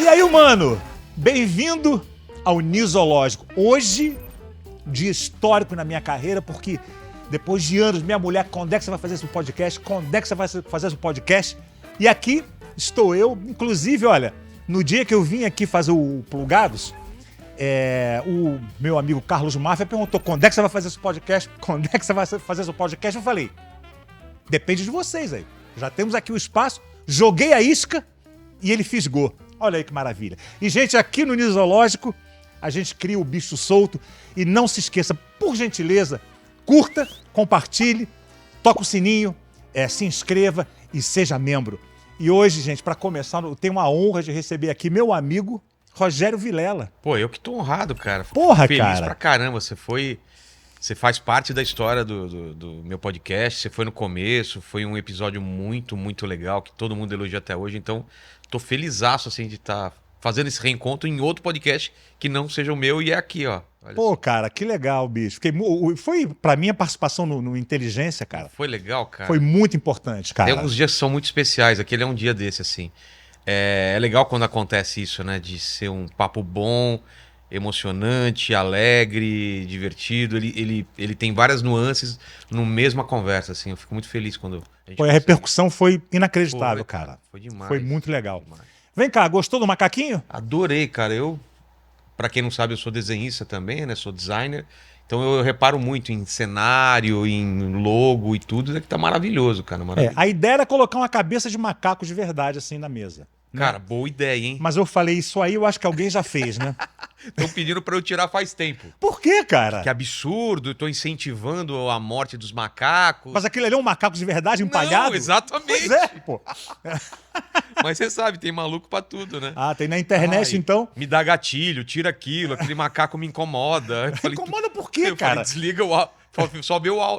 E aí, mano, bem-vindo ao Nisológico. Hoje, dia histórico na minha carreira, porque depois de anos, minha mulher, quando é que você vai fazer esse podcast? Quando é que você vai fazer esse podcast? E aqui estou eu, inclusive, olha, no dia que eu vim aqui fazer o Plugados, o meu amigo Carlos Máfia perguntou quando é que você vai fazer esse podcast? Quando é que você vai fazer esse podcast? Eu falei, depende de vocês aí. Já temos aqui o espaço, joguei a isca e ele fisgou. Olha aí que maravilha. E, gente, aqui no Nisológico, a gente cria o bicho solto. E não se esqueça, por gentileza, curta, compartilhe, toca o sininho, se inscreva e seja membro. E hoje, gente, para começar, eu tenho uma honra de receber aqui meu amigo Rogério Vilela. Pô, eu que tô honrado, cara. Porra, feliz cara. Pra caramba. Você faz parte da história do meu podcast. Você foi no começo. Foi um episódio muito, muito legal que todo mundo elogia até hoje. Então, tô felizaço, assim, de estar fazendo esse reencontro em outro podcast que não seja o meu e é aqui, ó. Olha Pô, só. cara, que legal, bicho. Foi, pra mim, a participação no Inteligência, cara, Foi legal, cara. foi muito importante, cara. Tem alguns dias que são muito especiais. Aquele é um dia desse, assim. É legal quando acontece isso, né? De ser um papo bom, emocionante, alegre, divertido. Ele tem várias nuances no mesma conversa, assim. Eu fico muito feliz quando a gente A consegue. repercussão foi inacreditável, Foi, cara. Foi demais. Foi muito legal. Demais. Vem cá, gostou do macaquinho? Adorei, cara. Pra quem não sabe, eu sou desenhista também, né? Sou designer. Então eu reparo muito em cenário, em logo e tudo. É que tá maravilhoso, cara. Maravilhoso. A ideia era colocar uma cabeça de macaco de verdade assim na mesa. Cara, boa ideia, hein? Mas eu falei, isso aí eu acho que alguém já fez, né? Estão pedindo pra eu tirar faz tempo. Por quê, cara? Que absurdo, tô incentivando a morte dos macacos. Mas aquele ali é um macaco de verdade, empalhado? Não, exatamente. Pois é, pô. Mas você sabe, tem maluco pra tudo, né? Ah, tem na internet, Ai, então? Me dá gatilho, tira aquilo, aquele macaco me incomoda. Eu falei, Incomoda por quê, eu cara? falei, desliga o áudio.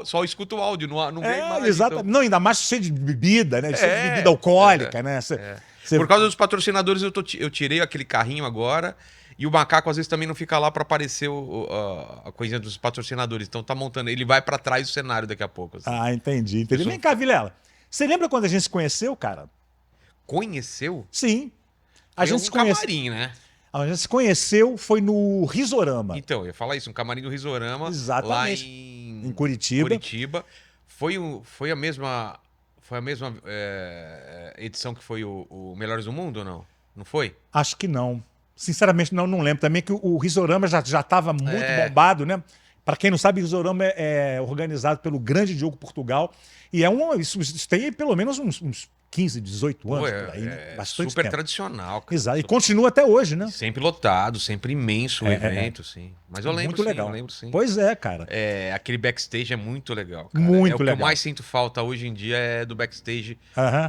Só escuta o áudio, não vê imagem. Exatamente. Então. Não, ainda mais cheio de bebida, né? Cheio de bebida alcoólica, né? Por causa dos patrocinadores, eu tirei aquele carrinho agora. E o macaco, às vezes, também não fica lá pra aparecer a coisinha dos patrocinadores. Então tá montando. Ele vai pra trás do cenário daqui a pouco. Assim. Ah, entendi. Vem cá, Vilela. Você lembra quando a gente se conheceu, cara? Conheceu? Sim. A Foi gente um se conheceu. camarim, né? A gente se conheceu, foi no Risorama. Então, eu ia falar isso, um camarim do Risorama. Exatamente. Lá em Curitiba. Foi a mesma edição que foi o Melhores do Mundo ou não? Não foi? Acho que não. Sinceramente, não lembro. Também que o Risorama já estava muito bombado, né? Para quem não sabe, o Risorama é organizado pelo grande Diogo Portugal. E isso tem pelo menos uns 15, 18 anos por aí, né? Bastante super tempo. tradicional. Cara. Exato. E continua até hoje, né? Sempre lotado, sempre imenso o evento, sim. Mas eu lembro, muito legal. eu lembro, sim. Pois é, cara. Aquele backstage é muito legal, cara. Muito o que legal. eu mais sinto falta hoje em dia é do backstage,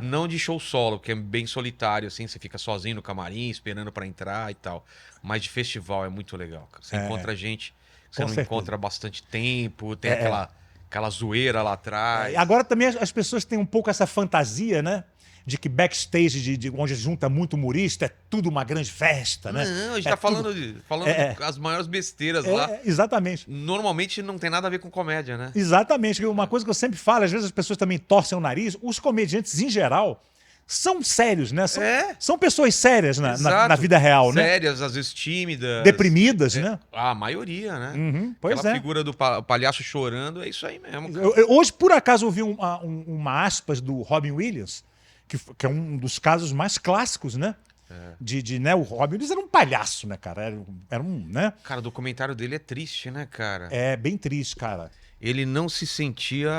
não de show solo, que é bem solitário, assim, você fica sozinho no camarim, esperando pra entrar e tal. Mas de festival é muito legal, cara. Você encontra gente que você Com não certeza. encontra há bastante tempo, tem aquela zoeira lá atrás. Agora também as pessoas têm um pouco essa fantasia, né? De que backstage, onde junta muito humorista, é tudo uma grande festa, né? Não, a gente tá falando as maiores besteiras lá. Exatamente. Normalmente não tem nada a ver com comédia, né? Exatamente. Uma coisa que eu sempre falo, às vezes as pessoas também torcem o nariz, os comediantes, em geral, são sérios, né? São pessoas sérias na vida real, né? Sérias, às vezes tímidas. Deprimidas, né? A maioria, né? Pois Aquela é. figura do palhaço chorando, é isso aí mesmo. Cara. Hoje, por acaso, eu vi uma aspas do Robin Williams, que é um dos casos mais clássicos, né? Né? O Robin Williams era um palhaço, né, cara? Era um, né? Cara, o documentário dele é triste, né, cara? É bem triste, cara. Ele não se sentia...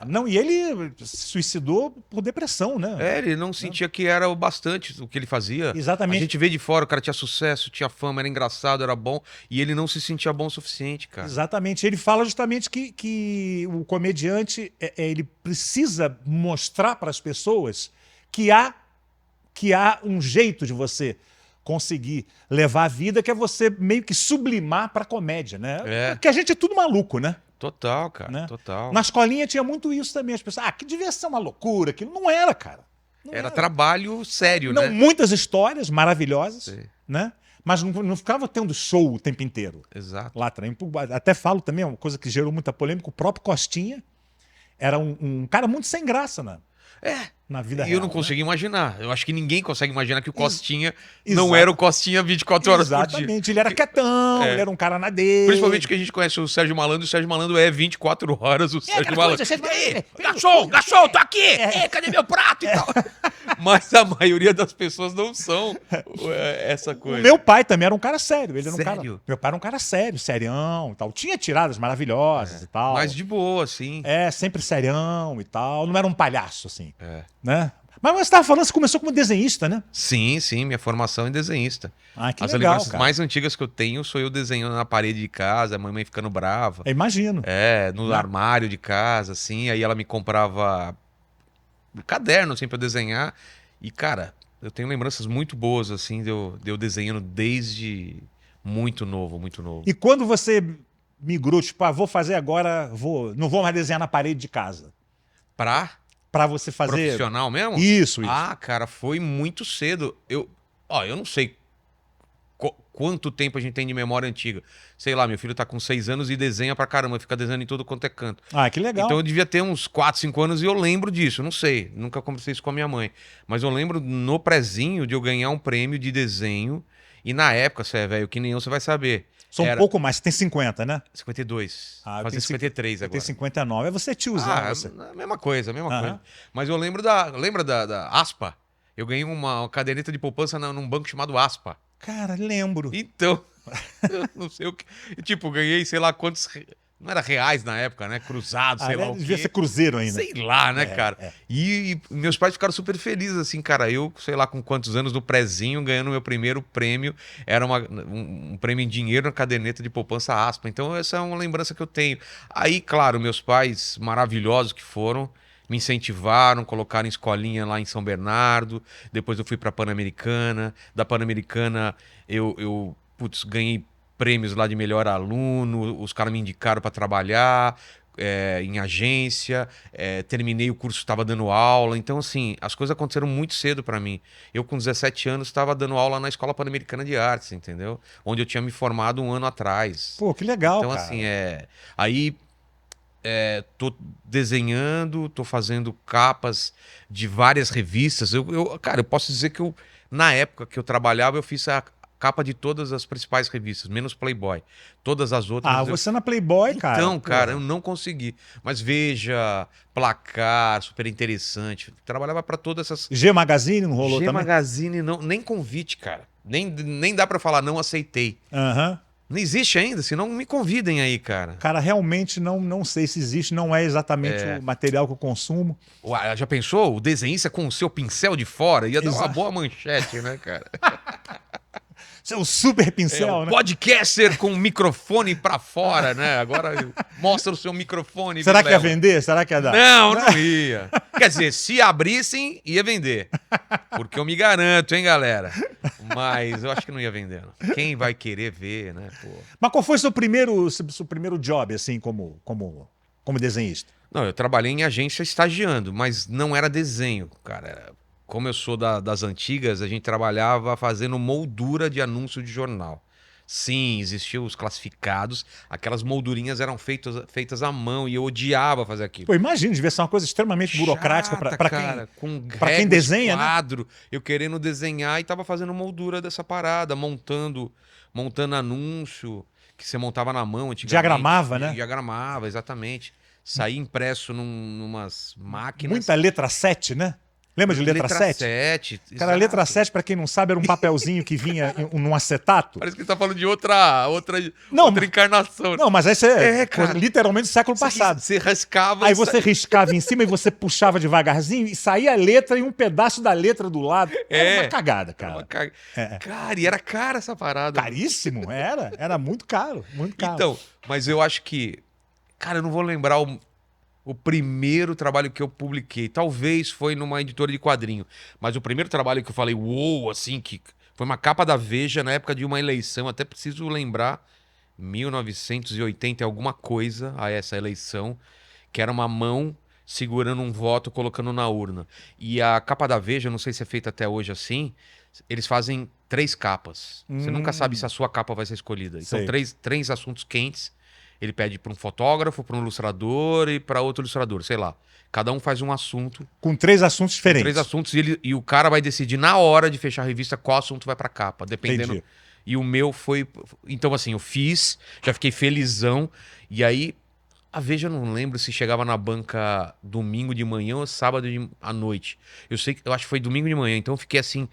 Não, e ele se suicidou por depressão, né? Ele não sentia que era o bastante o que ele fazia. Exatamente. A gente vê de fora, o cara tinha sucesso, tinha fama, era engraçado, era bom, e ele não se sentia bom o suficiente, cara. Exatamente. Ele fala justamente que o comediante ele precisa mostrar para as pessoas que há um jeito de você conseguir levar a vida, que é você meio que sublimar para a comédia, né? Porque a gente é tudo maluco, né? Total, cara, Né? total. Na escolinha tinha muito isso também. As pessoas, que devia ser uma loucura. Aquilo não era, cara. Não era trabalho sério, não, né? Muitas histórias maravilhosas, Sim. né? Mas não ficava tendo show o tempo inteiro. Exato. Lá atrás. Até falo também, uma coisa que gerou muita polêmica, o próprio Costinha era um cara muito sem graça, né? na vida E real. eu não consegui imaginar. Eu acho que ninguém consegue imaginar que o Costinha não Exato. era o Costinha 24 horas por dia. Exatamente. Ele era quietão, ele era um cara na dele. Principalmente que a gente conhece o Sérgio Malandro, e o Sérgio Malandro é 24 horas o Sérgio aquela Malandro. coisa, Sérgio E aí, Malandro, garçom, tô aqui! Cadê meu prato e tal? Mas a maioria das pessoas não são essa coisa. O meu pai também era um cara sério. Ele era um cara. Sério? Meu pai era um cara sério, serião e tal. Tinha tiradas maravilhosas e tal. Mas de boa, assim. Sempre serião e tal. Não era um palhaço, assim. É. Né? Mas você estava falando, você começou como desenhista, né? Sim, minha formação é desenhista. Ah, que As legal, lembranças cara. mais antigas que eu tenho sou eu desenhando na parede de casa, a mamãe ficando brava. Eu imagino. No armário de casa, assim. Aí ela me comprava um caderno, assim, pra eu desenhar. E, cara, eu tenho lembranças muito boas, assim, de eu desenhando desde muito novo, muito novo. E quando você migrou, tipo, vou fazer agora, não vou mais desenhar na parede de casa. Pra você fazer. Profissional mesmo? Isso. Ah, cara, foi muito cedo. Eu não sei quanto tempo a gente tem de memória antiga. Sei lá, meu filho tá com 6 anos e desenha pra caramba, fica desenhando em todo quanto é canto. Ah, que legal. Então eu devia ter uns 4, 5 anos e eu lembro disso, não sei, nunca conversei isso com a minha mãe. Mas eu lembro no prezinho de eu ganhar um prêmio de desenho e na época, você é velho que nem eu, você vai saber. Só um pouco mais, você tem 50, né? 52, eu fazer tenho 53 Eu agora. tenho 59, é você tiozão. Você. A mesma coisa, coisa. Mas eu lembro lembra da Aspa? Eu ganhei uma caderneta de poupança num banco chamado Aspa. Cara, lembro. Então, eu não sei o que. Tipo, ganhei, sei lá quantos. Não era reais na época, né? Cruzado, sei lá o quê. Devia ser cruzeiro ainda. Sei lá, né, cara? E meus pais ficaram super felizes, assim, cara. Eu, sei lá com quantos anos, no prezinho, ganhando meu primeiro prêmio. Era um prêmio em dinheiro na caderneta de poupança Aspa. Então, essa é uma lembrança que eu tenho. Aí, claro, meus pais maravilhosos que foram, me incentivaram, colocaram em escolinha lá em São Bernardo. Depois eu fui pra Pan-Americana. Da Pan-Americana, eu ganhei prêmios lá de melhor aluno, os caras me indicaram para trabalhar em agência, terminei o curso, estava dando aula, então assim, as coisas aconteceram muito cedo para mim. Eu com 17 anos estava dando aula na Escola Pan-Americana de Artes, entendeu? Onde eu tinha me formado um ano atrás. Pô, que legal, então, cara. Então assim, aí tô desenhando, tô fazendo capas de várias revistas. Cara, eu posso dizer que na época que eu trabalhava, eu fiz a capa de todas as principais revistas, menos Playboy. Todas as outras... Você na Playboy, cara. Então, cara, eu não consegui. Mas Veja, Placar, super interessante. Trabalhava para todas essas... G Magazine não rolou também? G Magazine, não, nem convite, cara. Nem dá para falar, não aceitei. Não existe ainda, senão me convidem aí, cara. Cara, realmente não sei se existe, não é exatamente o material que eu consumo. Ué, já pensou? O desenhista com o seu pincel de fora ia dar uma boa manchete, né, cara? Seu super pincel, né? Podcaster com o microfone pra fora, né? Agora mostra o seu microfone. Será que ia vender? Será que ia dar? Não ia. Quer dizer, se abrissem, ia vender. Porque eu me garanto, hein, galera? Mas eu acho que não ia vender, não. Quem vai querer ver, né? Pô. Mas qual foi o seu primeiro job, assim, como desenhista? Não, eu trabalhei em agência estagiando, mas não era desenho, cara. Como eu sou das antigas, a gente trabalhava fazendo moldura de anúncio de jornal. Sim, existiam os classificados, aquelas moldurinhas eram feitas à mão e eu odiava fazer aquilo. Pô, imagina, devia ser uma coisa extremamente burocrática para quem desenha, quadro, né? Eu querendo desenhar e tava fazendo moldura dessa parada, montando anúncio que você montava na mão antigamente. Diagramava, né? Diagramava, exatamente. Saía impresso numas máquinas. Muita letra 7, né? Lembra de letra 7? Letra 7. Cara, a letra 7, pra quem não sabe, era um papelzinho que vinha num acetato. Parece que você tá falando de outra encarnação. Não, mas aí literalmente do século passado. Você riscava. Aí você riscava em cima e você puxava devagarzinho e saía a letra e um pedaço da letra do lado. Era uma cagada, cara. Cara, e era cara essa parada. Caríssimo, era. Era muito caro, muito caro. Então, mas eu acho que... Cara, eu não vou lembrar o primeiro trabalho que eu publiquei. Talvez foi numa editora de quadrinho. Mas o primeiro trabalho que eu falei, uou, assim, que foi uma capa da Veja na época de uma eleição. Até preciso lembrar, 1980 alguma coisa a essa eleição, que era uma mão segurando um voto, colocando na urna. E a capa da Veja, não sei se é feita até hoje assim, eles fazem 3 capas. Você nunca sabe se a sua capa vai ser escolhida. Então, três assuntos quentes. ele pede para um fotógrafo, para um ilustrador e para outro ilustrador, sei lá. Cada um faz um assunto. Com 3 assuntos diferentes. 3 assuntos e o cara vai decidir na hora de fechar a revista qual assunto vai pra capa, dependendo. Entendi. E o meu foi. Então, assim, eu fiz, já fiquei felizão. E aí, a Veja, eu não lembro se chegava na banca domingo de manhã ou sábado à noite. Eu acho que foi domingo de manhã. Então, eu fiquei assim,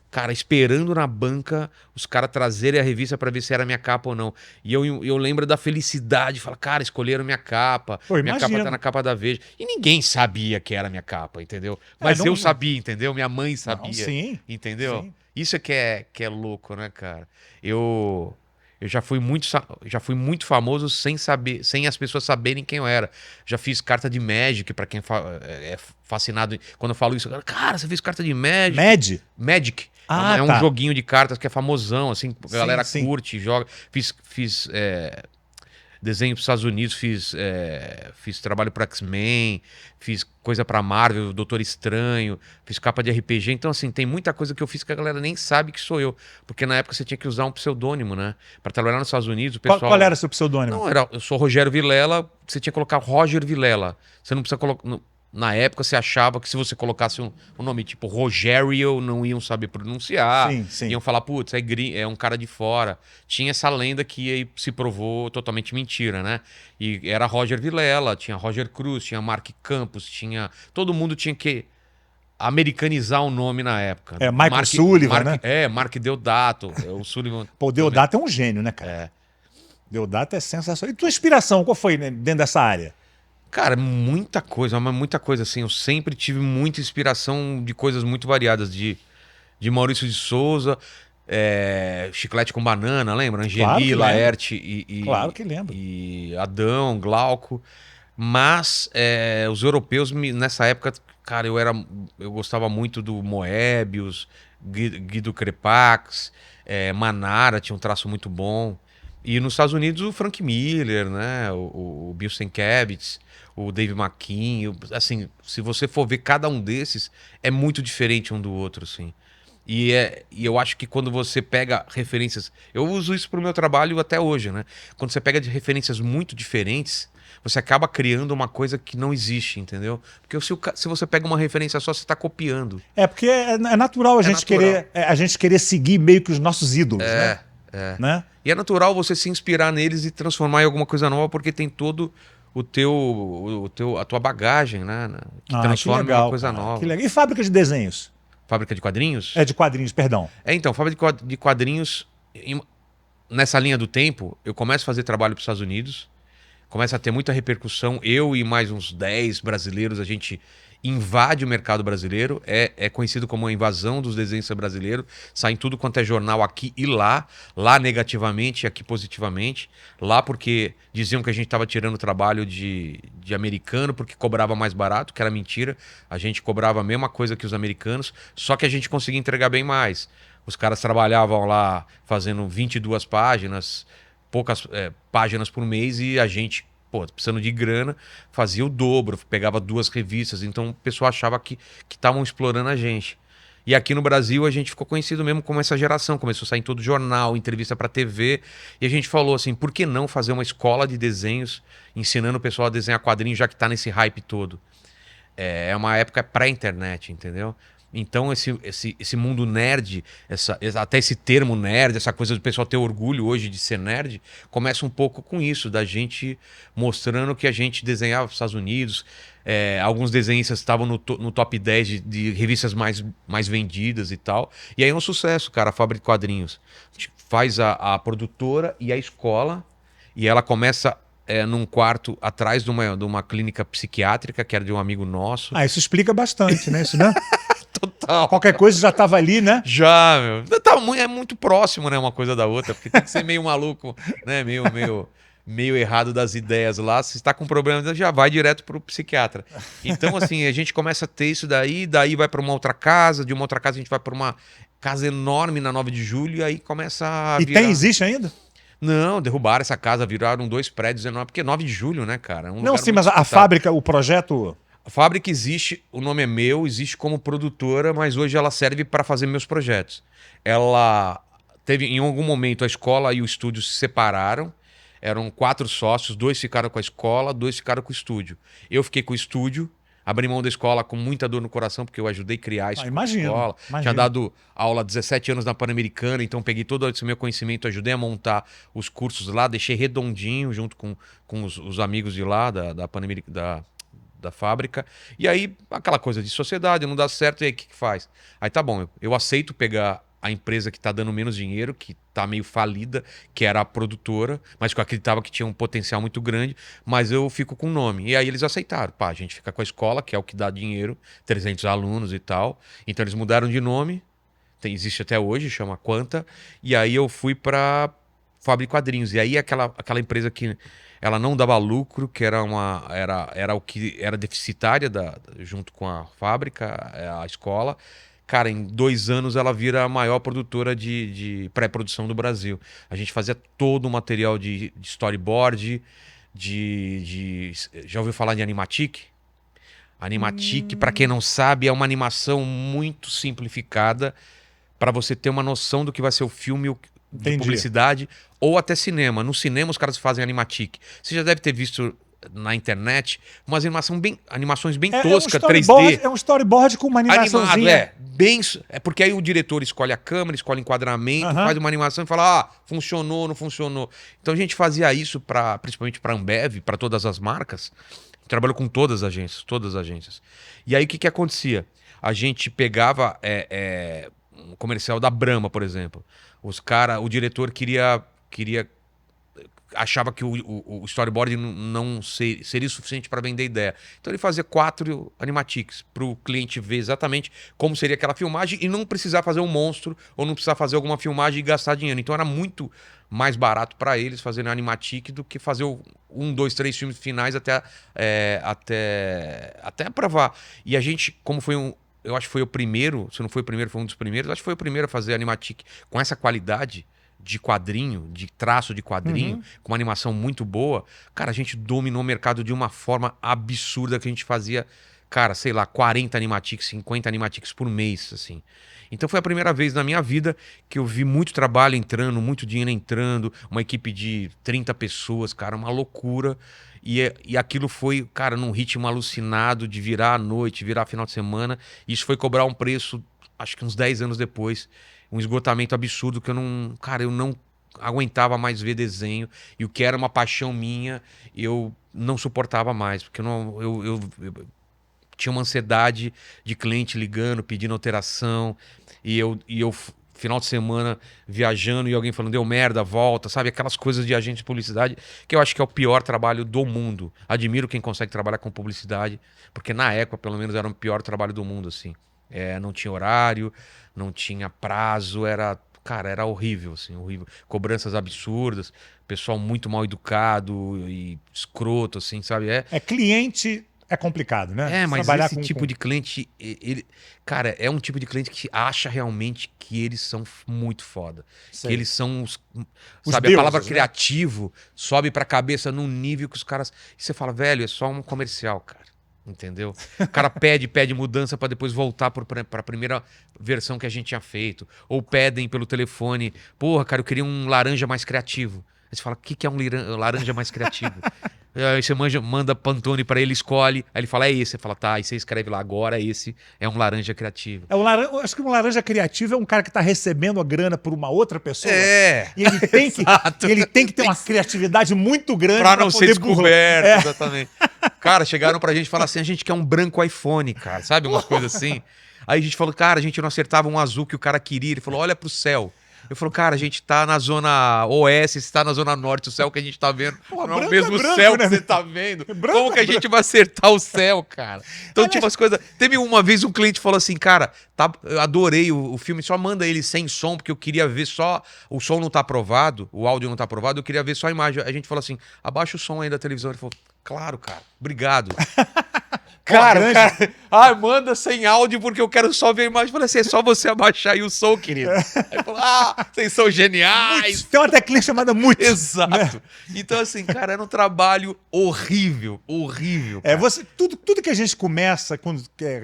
cara, esperando na banca os caras trazerem a revista pra ver se era minha capa ou não. E eu lembro da felicidade, falar, cara, escolheram minha capa. Pô, Minha imagino. capa tá na capa da Veja. E ninguém sabia que era minha capa, entendeu? Mas não- eu sabia, entendeu? Minha mãe sabia. Não, sim. Entendeu? Sim. Isso é que é louco, né, cara? Eu já fui muito famoso sem saber, sem as pessoas saberem quem eu era. Já fiz carta de Magic pra quem é fascinado. Quando eu falo isso, cara, você fez carta de Magic? Med? Magic. Ah, É um tá. joguinho de cartas que é famosão, assim, a galera sim. curte, joga. Fiz desenho para os Estados Unidos, fiz trabalho para X-Men, fiz coisa para Marvel, Doutor Estranho, fiz capa de RPG. Então, assim, tem muita coisa que eu fiz que a galera nem sabe que sou eu. Porque na época você tinha que usar um pseudônimo, né? Para trabalhar nos Estados Unidos, o pessoal... Qual era seu pseudônimo? Não, eu sou Rogério Vilela, você tinha que colocar Roger Vilela. Você não precisa colocar... Na época, você achava que se você colocasse um nome tipo Rogério, não iam saber pronunciar. Sim, sim. Iam falar, putz, é um cara de fora. Tinha essa lenda que aí se provou totalmente mentira, né? E era Roger Vilela, tinha Roger Cruz, tinha Mark Campos, tinha... Todo mundo tinha que americanizar o nome na época. Michael Sullivan, né? Mark Deodato, o Sullivan. Pô, o Deodato é um gênio, né, cara? É. Deodato é sensacional. E tua inspiração, qual foi, né, dentro dessa área? Cara, muita coisa, mas muita coisa, assim. Eu sempre tive muita inspiração de coisas muito variadas. De Maurício de Souza, Chiclete com Banana, lembra? Claro que Angeli, lembro. Laerte Claro que lembro. e Adão, Glauco. Mas os europeus, nessa época, cara, eu gostava muito do Moebius, Guido Crepax, Manara tinha um traço muito bom. E nos Estados Unidos o Frank Miller, né? O Bill Sienkiewicz, o Dave McKean. Assim, se você for ver cada um desses, é muito diferente um do outro, assim. E eu acho que quando você pega referências... Eu uso isso pro meu trabalho até hoje, né? Quando você pega de referências muito diferentes, você acaba criando uma coisa que não existe, entendeu? Porque se você pega uma referência só, você está copiando. Porque é natural a gente natural. querer seguir meio que os nossos ídolos, né? Né? E é natural você se inspirar neles e transformar em alguma coisa nova, porque tem todo a tua bagagem, né? Que transforma que legal, em uma coisa cara, nova. que legal. E fábrica de desenhos? Fábrica de quadrinhos? De quadrinhos, perdão. Então, fábrica de quadrinhos, nessa linha do tempo, eu começo a fazer trabalho para os Estados Unidos, começa a ter muita repercussão. Eu e mais uns 10 brasileiros, a gente invade o mercado brasileiro. É conhecido como a invasão dos desenhos brasileiros. Sai em tudo quanto é jornal aqui e lá. Lá negativamente, aqui positivamente. Lá porque diziam que a gente estava tirando trabalho de americano porque cobrava mais barato, que era mentira. A gente cobrava a mesma coisa que os americanos, só que a gente conseguia entregar bem mais. Os caras trabalhavam lá fazendo 22 páginas, poucas páginas por mês, e a gente, precisando de grana, fazia o dobro, pegava 2 revistas. Então o pessoal achava que estavam explorando a gente. E aqui no Brasil a gente ficou conhecido mesmo como essa geração. Começou a sair em todo jornal, entrevista para TV. E a gente falou assim, por que não fazer uma escola de desenhos, ensinando o pessoal a desenhar quadrinhos, já que está nesse hype todo? É uma época pré-internet, entendeu? Então esse mundo nerd, até esse termo nerd, essa coisa do pessoal ter orgulho hoje de ser nerd, começa um pouco com isso, da gente mostrando que a gente desenhava nos Estados Unidos. Alguns desenhistas estavam no top 10 de revistas mais vendidas e tal. E aí é um sucesso, cara, a Fábrica de Quadrinhos. A gente faz a produtora e a escola, e ela começa num quarto atrás de uma clínica psiquiátrica, que era de um amigo nosso. Isso explica bastante, né? Isso, né? Total. Qualquer coisa já estava ali, né? Já, meu. É muito próximo, né, uma coisa da outra, porque tem que ser meio maluco, né? Meio errado das ideias lá. Se está com problema, já vai direto pro psiquiatra. Então, assim, a gente começa a ter isso daí vai para uma outra casa, de uma outra casa a gente vai para uma casa enorme na 9 de julho, e aí começa a virar... existe ainda? Não, derrubaram essa casa, viraram 2 prédios enormes, porque é 9 de julho, né, cara? Não, sim, mas a fábrica, o projeto... A fábrica existe, o nome é meu, existe como produtora, mas hoje ela serve para fazer meus projetos. Ela teve, em algum momento, a escola e o estúdio se separaram. Eram 4 sócios, 2 ficaram com a escola, 2 ficaram com o estúdio. Eu fiquei com o estúdio, abri mão da escola com muita dor no coração, porque eu ajudei a criar a escola. Tinha dado aula há 17 anos na Pan-Americana, então peguei todo esse meu conhecimento, ajudei a montar os cursos lá, deixei redondinho junto com os amigos de lá, da Pan-Americana, da fábrica. E aí, aquela coisa de sociedade, não dá certo, e aí o que faz? Aí tá bom, eu aceito pegar a empresa que tá dando menos dinheiro, que tá meio falida, que era a produtora, mas que eu acreditava que tinha um potencial muito grande, mas eu fico com o nome. E aí eles aceitaram. Pá, a gente fica com a escola, que é o que dá dinheiro, 300 alunos e tal. Então eles mudaram de nome, existe até hoje, chama Quanta, e aí eu fui pra Fábrica de Quadrinhos. E aí aquela empresa que ela não dava lucro, que era o que era deficitária junto com a fábrica, a escola. Cara, em 2 anos ela vira a maior produtora de pré-produção do Brasil. A gente fazia todo o material de storyboard, já ouviu falar de Animatic? Animatic, para quem não sabe, é uma animação muito simplificada para você ter uma noção do que vai ser o filme de publicidade ou até cinema. No cinema os caras fazem Animatic. Você já deve ter visto na internet umas animações bem toscas, 3D. É um storyboard com uma animaçãozinha. É porque aí o diretor escolhe a câmera, escolhe o enquadramento, faz uma animação e fala, funcionou, não funcionou. Então a gente fazia isso principalmente para Ambev, para todas as marcas. Trabalhou com todas as agências. E aí o que acontecia? A gente pegava um comercial da Brahma, por exemplo. O diretor achava que o storyboard não seria suficiente para vender ideia. Então ele fazia 4 animatics para o cliente ver exatamente como seria aquela filmagem e não precisar fazer um monstro ou não precisar fazer alguma filmagem e gastar dinheiro. Então era muito mais barato para eles fazerem animatic do que fazer 1, 2, 3 filmes finais até aprovar. E a gente, como foi eu acho que foi o primeiro, se não foi o primeiro, foi um dos primeiros, acho que foi o primeiro a fazer animatic com essa qualidade de quadrinho, de traço de quadrinho, com uma animação muito boa. Cara, a gente dominou o mercado de uma forma absurda, que a gente fazia, cara, sei lá, 40 animatics, 50 animatics por mês, assim. Então foi a primeira vez na minha vida que eu vi muito trabalho entrando, muito dinheiro entrando, uma equipe de 30 pessoas, cara, uma loucura. E aquilo foi, cara, num ritmo alucinado de virar à noite, virar final de semana. E isso foi cobrar um preço, acho que uns 10 anos depois. Um esgotamento absurdo que eu não aguentava mais ver desenho. E o que era uma paixão minha, eu não suportava mais. Porque eu tinha uma ansiedade de cliente ligando, pedindo alteração. E eu final de semana viajando e alguém falando, deu merda, volta, sabe? Aquelas coisas de agente de publicidade que eu acho que é o pior trabalho do mundo. Admiro quem consegue trabalhar com publicidade, porque na época, pelo menos, era o pior trabalho do mundo, assim. Não tinha horário, não tinha prazo, era horrível, assim, horrível. Cobranças absurdas, pessoal muito mal educado e escroto, assim, sabe? Cliente é complicado, né? Mas trabalhar esse tipo de cliente, cara, é um tipo de cliente que acha realmente que eles são muito foda. Sei. Que eles são os deuses, a palavra né? criativo sobe pra cabeça num nível que os caras... E você fala, velho, é só um comercial, cara. Entendeu? O cara pede mudança para depois voltar para a primeira versão que a gente tinha feito. Ou pedem pelo telefone, porra, cara, eu queria um laranja mais criativo. Aí você fala, o que é um laranja mais criativo? Aí você manda Pantone para ele, escolhe. Aí ele fala, é esse. Você fala, tá. Aí você escreve lá, agora esse é um laranja criativo. Eu acho que um laranja criativo é um cara que está recebendo a grana por uma outra pessoa. E ele tem que ter uma criatividade muito grande para não ser descoberto. É. Exatamente. Cara, chegaram pra gente e falaram assim, a gente quer um branco iPhone, cara. Sabe umas coisas assim? Aí a gente falou, cara, a gente não acertava um azul que o cara queria. Ele falou, olha pro céu. Eu falei, cara, a gente tá na zona oeste, você tá na zona norte, o céu que a gente tá vendo não é o mesmo céu que você tá vendo. Como que a gente vai acertar o céu, cara? Então, tipo, as coisas... Teve uma vez um cliente falou assim, cara, eu adorei o filme, só manda ele sem som, porque eu queria ver só... O som não tá aprovado, o áudio não tá aprovado, eu queria ver só a imagem. A gente falou assim, abaixa o som aí da televisão. Ele falou, claro, cara, obrigado. Cara, grande. manda sem áudio porque eu quero só ver a imagem. Eu falei assim, é só você abaixar aí o som, querido. Aí falou, vocês são geniais. Tem uma teclinha chamada mute. Exato. Então, assim, cara, era um trabalho horrível, horrível. É, Cara. tudo que a gente começa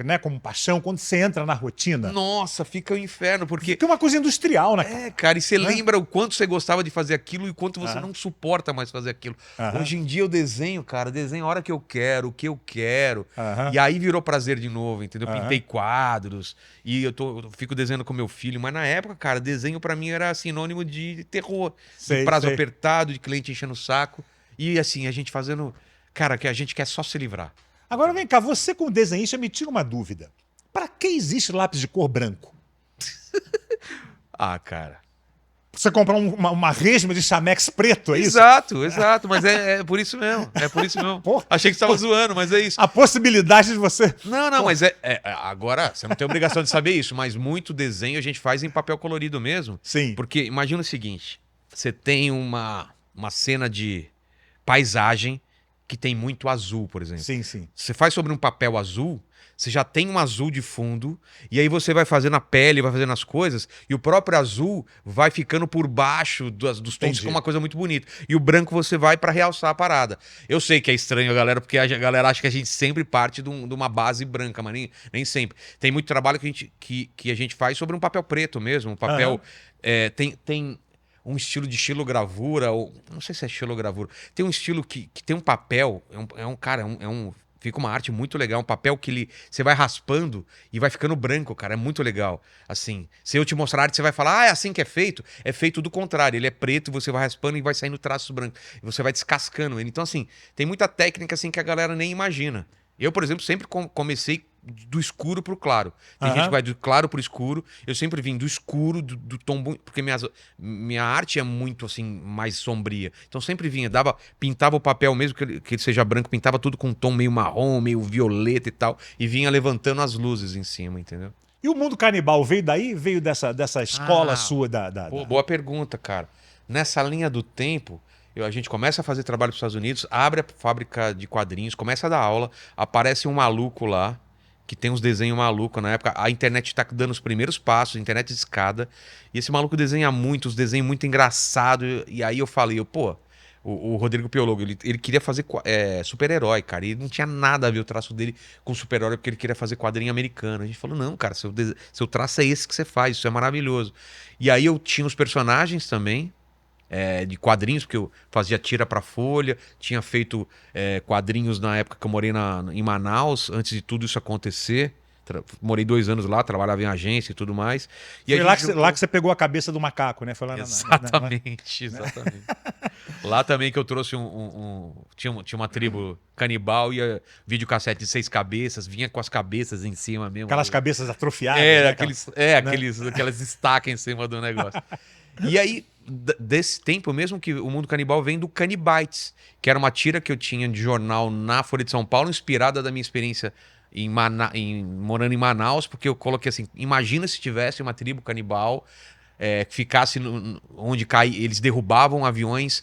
né, como paixão, quando você entra na rotina, Nossa, fica o inferno, porque... fica uma coisa industrial, né? Cara? Cara, e você lembra o quanto você gostava de fazer aquilo e o quanto você não suporta mais fazer aquilo. Hoje em dia eu desenho, cara, desenho a hora que eu quero, o que eu quero. E aí virou prazer de novo, entendeu? Pintei quadros e eu fico desenhando com meu filho. Mas na época, cara, desenho pra mim era sinônimo de terror. De prazo apertado, de cliente enchendo o saco. E assim, a gente fazendo... Cara, que a gente quer só se livrar. Agora vem cá, você como desenhista me tira uma dúvida. Pra que existe lápis de cor branco? Cara... Você comprar uma resma de chamex preto, é isso? Exato, mas é por isso mesmo. É por isso mesmo. Porra, Achei que você estava zoando, mas é isso. A possibilidade de você... Não, mas agora, você não tem obrigação de saber isso, mas muito desenho a gente faz em papel colorido mesmo. Sim. Porque imagina o seguinte, você tem uma cena de paisagem que tem muito azul, por exemplo. Sim, sim. Você faz sobre um papel azul, você já tem um azul de fundo, e aí você vai fazendo a pele, vai fazendo as coisas, e o próprio azul vai ficando por baixo dos tons, que é uma coisa muito bonita. E o branco você vai pra realçar a parada. Eu sei que é estranho, galera, porque a galera acha que a gente sempre parte de uma base branca, mas nem sempre. Tem muito trabalho que a gente faz sobre um papel preto mesmo, um papel... Tem um estilo de xilogravura, ou não sei se é xilogravura, tem um estilo que tem um papel, fica uma arte muito legal, um papel que você vai raspando e vai ficando branco, cara, é muito legal. Assim, se eu te mostrar a arte, você vai falar, é assim que é feito do contrário, ele é preto, você vai raspando e vai saindo traços brancos, e você vai descascando ele. Então, assim, tem muita técnica assim que a galera nem imagina. Eu, por exemplo, sempre comecei do escuro pro claro. Tem gente que vai do claro pro escuro. Eu sempre vim do escuro, do tom... Porque minha arte é muito, assim, mais sombria. Então sempre vinha, pintava o papel mesmo, que ele seja branco, pintava tudo com um tom meio marrom, meio violeta e tal. E vinha levantando as luzes em cima, entendeu? E o mundo canibal veio daí? Veio dessa escola sua Boa pergunta, cara. Nessa linha do tempo... A gente começa a fazer trabalho para os Estados Unidos, abre a fábrica de quadrinhos, começa a dar aula, aparece um maluco lá, que tem uns desenhos malucos. Na época, a internet está dando os primeiros passos, internet de escada, e esse maluco desenha muito, os desenhos muito engraçados. E aí eu falei, o Rodrigo Piologo, ele queria fazer super-herói, cara, e não tinha nada a ver o traço dele com super-herói, porque ele queria fazer quadrinho americano. A gente falou, não, cara, seu traço é esse que você faz, isso é maravilhoso. E aí eu tinha os personagens também, de quadrinhos, porque eu fazia tira pra Folha, tinha feito quadrinhos na época que eu morei em Manaus, antes de tudo isso acontecer. Morei 2 anos lá, trabalhava em agência e tudo mais. E foi lá que você pegou a cabeça do macaco, né? Foi lá exatamente. Lá também que eu trouxe tinha uma tribo canibal e videocassete de 6 cabeças, vinha com as cabeças em cima mesmo. Aquelas cabeças atrofiadas. Né? Aquelas estacas em cima do negócio. E aí, desse tempo mesmo que o mundo canibal vem do Canibites, que era uma tira que eu tinha de jornal na Folha de São Paulo, inspirada da minha experiência morando em Manaus, porque eu coloquei assim, imagina se tivesse uma tribo canibal que ficasse onde eles derrubavam aviões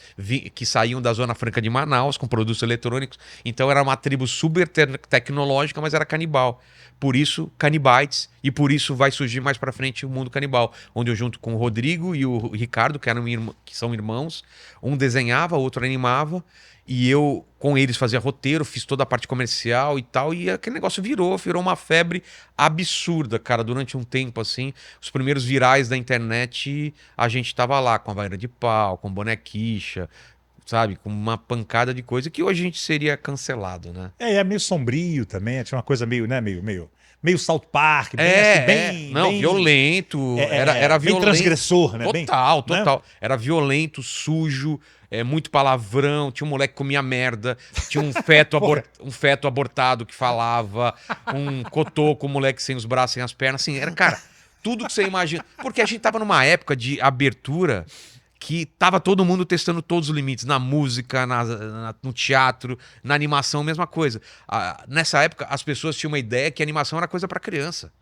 que saíam da Zona Franca de Manaus com produtos eletrônicos. Então era uma tribo super tecnológica, mas era canibal. Por isso, Canibites, e por isso vai surgir mais pra frente o mundo canibal, onde eu junto com o Rodrigo e o Ricardo, que são irmãos, um desenhava, o outro animava, e eu com eles fazia roteiro, fiz toda a parte comercial e tal, e aquele negócio virou uma febre absurda, cara, durante um tempo, assim. Os primeiros virais da internet, a gente tava lá com a Vaira de Pau, com bonequicha, sabe, com uma pancada de coisa que hoje a gente seria cancelado, né? É meio sombrio também, tinha uma coisa meio, né, meio South Park, bem não, bem, violento, era bem violento. Transgressor, né? Total. Né? Era violento, sujo, muito palavrão, tinha um moleque que comia merda, tinha um feto abortado que falava, um cotoco, um moleque sem os braços, sem as pernas, assim, era, cara, tudo que você imagina. Porque a gente tava numa época de abertura que tava todo mundo testando todos os limites, na música, no teatro, na animação, mesma coisa. Nessa época, as pessoas tinham uma ideia que a animação era coisa para criança.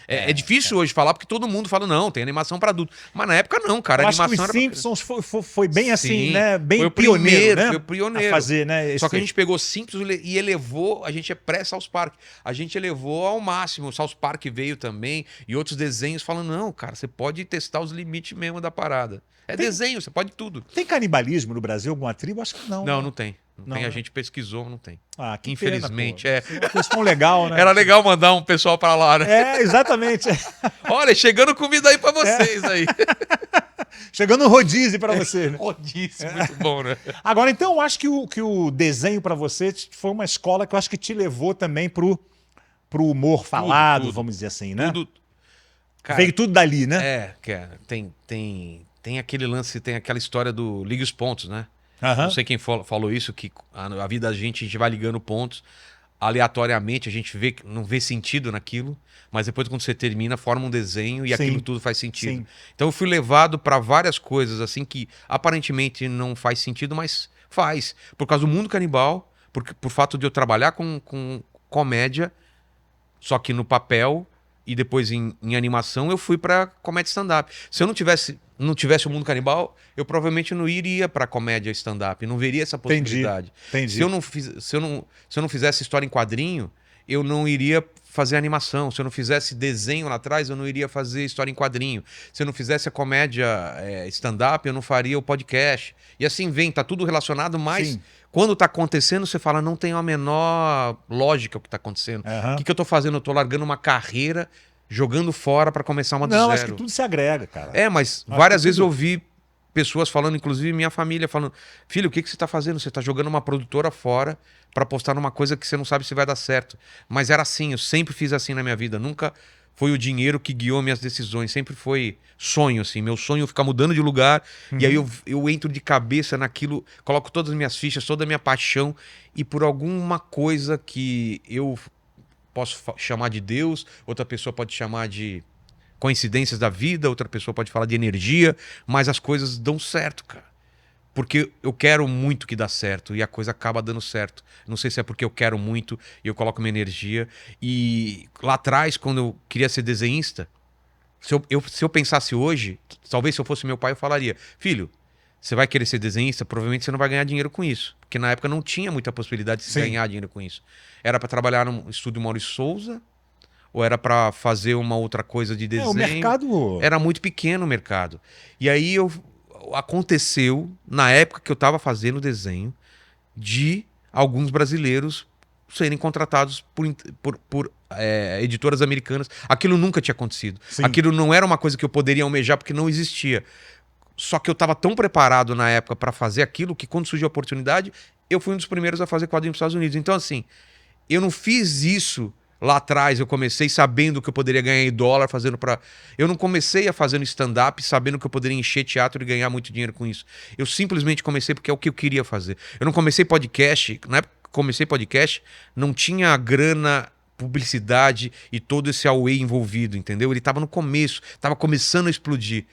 É difícil hoje falar, porque todo mundo fala, não, tem animação para adulto. Mas na época não, cara. Eu A acho que animação os era pra Simpsons foi bem assim, Sim, né? Bem foi o pioneiro, primeiro, né? foi o pioneiro. A fazer, né? Só que a gente pegou Simpsons e elevou, a gente é pré-South Park, a gente elevou ao máximo. O South Park veio também e outros desenhos falando, não, cara, você pode testar os limites mesmo da parada. Desenho, você pode tudo. Tem canibalismo no Brasil, alguma tribo? Acho que não. Não, né? não tem. Não tem, né? a gente pesquisou, não tem. Ah, que Infelizmente, pena, pô. É uma questão legal, né? Era legal mandar um pessoal pra lá, né? Exatamente. Olha, chegando comida aí pra vocês aí. Chegando um rodízio pra você, né? Rodízio, muito bom, né? Agora, então, eu acho que o desenho pra você foi uma escola que eu acho que te levou também pro humor falado, tudo. vamos dizer assim, né? Tudo. Cara, Veio tudo dali, né? cara, tem aquele lance, tem aquela história do ligue os pontos, né? Aham. Não sei quem falou isso, que a vida da gente, a gente vai ligando pontos aleatoriamente, a gente não vê sentido naquilo, mas depois quando você termina, forma um desenho e Sim. aquilo tudo faz sentido. Sim. Então eu fui levado para várias coisas assim que aparentemente não faz sentido, mas faz. Por causa do mundo canibal, por fato de eu trabalhar com comédia, só que no papel e depois em animação, eu fui pra comédia stand-up. Se eu não tivesse o mundo canibal, eu provavelmente não iria pra comédia stand-up, não veria essa possibilidade. Entendi. Se eu não fizesse história em quadrinho, eu não iria fazer animação. Se eu não fizesse desenho lá atrás, eu não iria fazer história em quadrinho. Se eu não fizesse a comédia stand-up, eu não faria o podcast. E assim vem, tá tudo relacionado, mas Sim. quando tá acontecendo, você fala, não tem a menor lógica o que tá acontecendo. Aham. O que eu tô fazendo? Eu tô largando uma carreira, jogando fora pra começar uma do Não, zero. acho que tudo se agrega, cara. Mas Acho várias que vezes tudo- eu ouvi pessoas falando, inclusive minha família, falando, filho, o que você tá fazendo? Você tá jogando uma produtora fora pra postar numa coisa que você não sabe se vai dar certo. Mas era assim, eu sempre fiz assim na minha vida. Nunca foi o dinheiro que guiou minhas decisões. Sempre foi sonho, assim. Meu sonho é ficar mudando de lugar. E aí eu entro de cabeça naquilo, coloco todas as minhas fichas, toda a minha paixão. E por alguma coisa que eu posso chamar de Deus, outra pessoa pode chamar de coincidências da vida, outra pessoa pode falar de energia, mas as coisas dão certo, cara. Porque eu quero muito que dá certo e a coisa acaba dando certo. Não sei se é porque eu quero muito e eu coloco minha energia. E lá atrás, quando eu queria ser desenhista, se eu pensasse hoje, talvez se eu fosse meu pai, eu falaria: filho, você vai querer ser desenhista, provavelmente você não vai ganhar dinheiro com isso. Porque na época não tinha muita possibilidade de se Sim. ganhar dinheiro com isso. Era para trabalhar no estúdio Maurício Souza, ou era para fazer uma outra coisa de desenho. O mercado... Era muito pequeno o mercado. E aí aconteceu, na época que eu estava fazendo desenho, de alguns brasileiros serem contratados por editoras americanas. Aquilo nunca tinha acontecido. Sim. Aquilo não era uma coisa que eu poderia almejar porque não existia. Só que eu estava tão preparado na época para fazer aquilo que quando surgiu a oportunidade, eu fui um dos primeiros a fazer quadrinhos nos Estados Unidos. Então assim, eu não fiz isso lá atrás, eu comecei sabendo que eu poderia ganhar em dólar fazendo para... Eu não comecei a fazendo stand-up sabendo que eu poderia encher teatro e ganhar muito dinheiro com isso. Eu simplesmente comecei porque é o que eu queria fazer. Eu não comecei podcast, na época que comecei podcast, não tinha grana, publicidade e todo esse away envolvido, entendeu? Ele estava no começo, estava começando a explodir.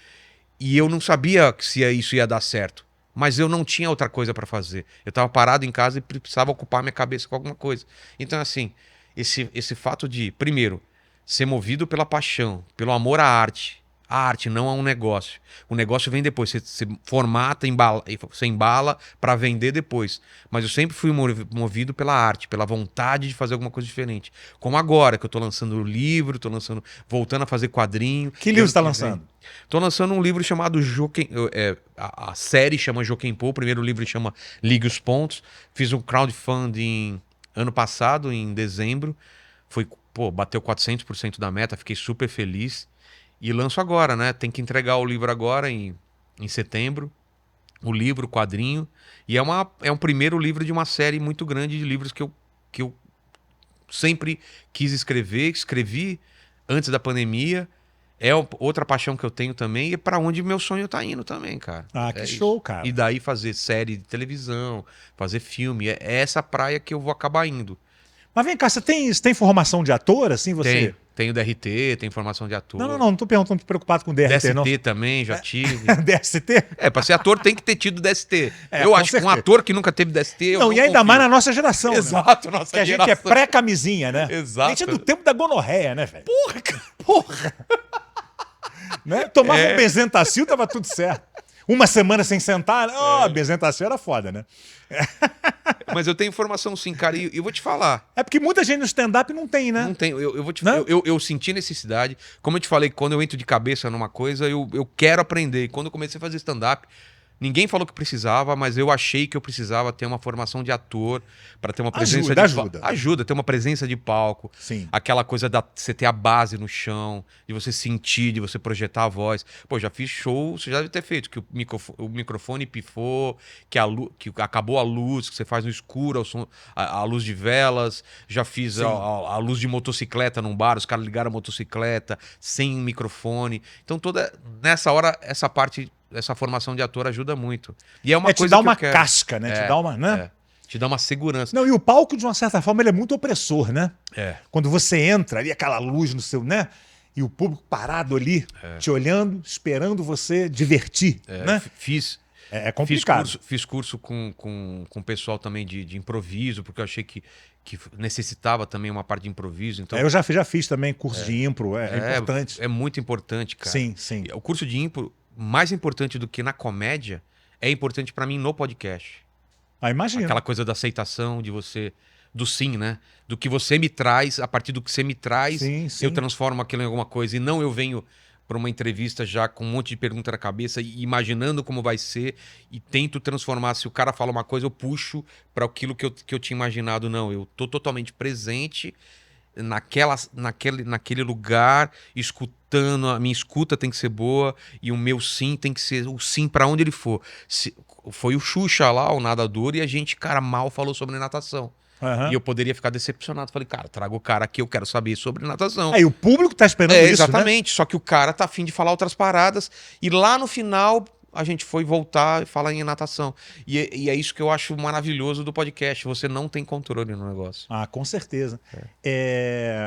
E eu não sabia se isso ia dar certo. Mas eu não tinha outra coisa para fazer. Eu estava parado em casa e precisava ocupar minha cabeça com alguma coisa. Então, assim, esse fato de, primeiro, ser movido pela paixão, pelo amor à arte. A arte não é um negócio. O negócio vem depois. Você formata, você embala para vender depois. Mas eu sempre fui movido pela arte, pela vontade de fazer alguma coisa diferente. Como agora, que eu tô lançando livro, voltando a fazer quadrinho. Que livro você está lançando? Tô lançando um livro chamado a série chama Jokenpô, o primeiro livro chama Ligue os Pontos. Fiz um crowdfunding ano passado, em dezembro. Bateu 400% da meta, fiquei super feliz. E lanço agora, né? Tem que entregar o livro agora em setembro. O livro, o quadrinho. E é um primeiro livro de uma série muito grande de livros que eu sempre quis escrever. Escrevi antes da pandemia. É outra paixão que eu tenho também. E é pra onde meu sonho tá indo também, cara. Ah, que isso. show, cara. E daí fazer série de televisão, fazer filme. É essa praia que eu vou acabar indo. Mas vem cá, você tem formação de ator, assim, você? Tenho DRT, tenho formação de ator. Não tô perguntando, tô preocupado com DRT, DST não. também, já tive. DST? Pra ser ator tem que ter tido DST. É, eu com acho que um certeza. ator que nunca teve DST, eu não E ainda confio. mais na nossa geração, Exato, né? nossa Que a geração. gente é pré-camisinha, né? Exato. A gente é do tempo da gonorreia, né, velho? Porra, cara. Porra! Né? Tomava É. um Benzentacil, tava tudo certo. Uma semana sem sentar, Benzentacil era foda, né? Mas eu tenho formação sim, cara, e eu vou te falar. É porque muita gente no stand-up não tem, né? Não tenho, eu vou te Não? eu senti necessidade. Como eu te falei, quando eu entro de cabeça numa coisa, eu quero aprender. E quando eu comecei a fazer stand-up, ninguém falou que precisava, mas eu achei que eu precisava ter uma formação de ator para ter uma presença Ajuda. ter uma presença de palco. Sim. Aquela coisa da você ter a base no chão, de você sentir, de você projetar a voz. Pô, já fiz show, você já deve ter feito, que o microfone pifou, que acabou a luz, que você faz no escuro, a luz de velas. Já fiz a luz de motocicleta num bar, os caras ligaram a motocicleta sem microfone. Então nessa hora, essa formação de ator ajuda muito. E é uma te coisa dá que uma eu quero. casca, né? Te dá uma, né? Te dá uma segurança. Não, e o palco, de uma certa forma, ele é muito opressor, né? É. Quando você entra ali, aquela luz no seu, né? E o público parado ali, te olhando, esperando você divertir, né? Fiz complicado. Fiz curso com o pessoal também de improviso, porque eu achei que necessitava também uma parte de improviso. Então, Eu já fiz também curso de impro, é importante. É muito importante, cara. Sim, sim. O curso de impro, mais importante do que na comédia, é importante pra mim no podcast. Imagina. Aquela coisa da aceitação, do sim, né? Do que você me traz, a partir do que você me traz, Sim, sim. eu transformo aquilo em alguma coisa. E não eu venho para uma entrevista já com um monte de pergunta na cabeça e imaginando como vai ser e tento transformar. Se o cara fala uma coisa, eu puxo para aquilo que eu tinha imaginado. Não, eu tô totalmente presente naquele lugar, escutando. A minha escuta tem que ser boa e o meu sim tem que ser o sim para onde ele for. Foi o Xuxa lá, o nadador, e a gente, cara, mal falou sobre natação. Aham. E eu poderia ficar decepcionado. Falei, cara, traga o cara aqui, eu quero saber sobre natação. Aí o público tá esperando isso, Exatamente. Só que o cara tá afim de falar outras paradas. E lá no final, a gente foi voltar e falar em natação. E é isso que eu acho maravilhoso do podcast. Você não tem controle no negócio. Ah, com certeza.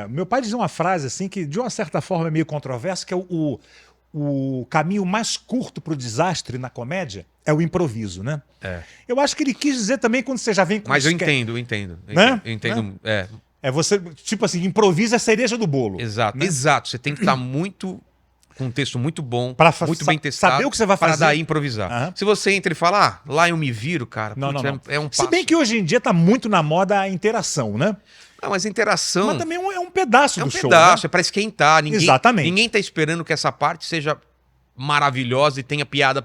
Meu pai dizia uma frase assim que, de uma certa forma, é meio controversa, que é o caminho mais curto para o desastre na comédia é o improviso, né? Eu acho que ele quis dizer também quando você já vem com... Mas eu entendo. Né? Eu entendo. É você, tipo assim, improvisa a cereja do bolo. Exato, né? exato. Você tem que estar com um texto muito bom, Pra muito bem testado. saber o que você vai fazer. Para daí improvisar. Aham. Se você entra e fala, lá eu me viro, cara, Não. é um passo. Se bem que hoje em dia tá muito na moda a interação, né? Não, mas interação... Mas também é um pedaço É um do show, pedaço, né? é pra esquentar. Exatamente. Ninguém tá esperando que essa parte seja maravilhosa e tenha piada.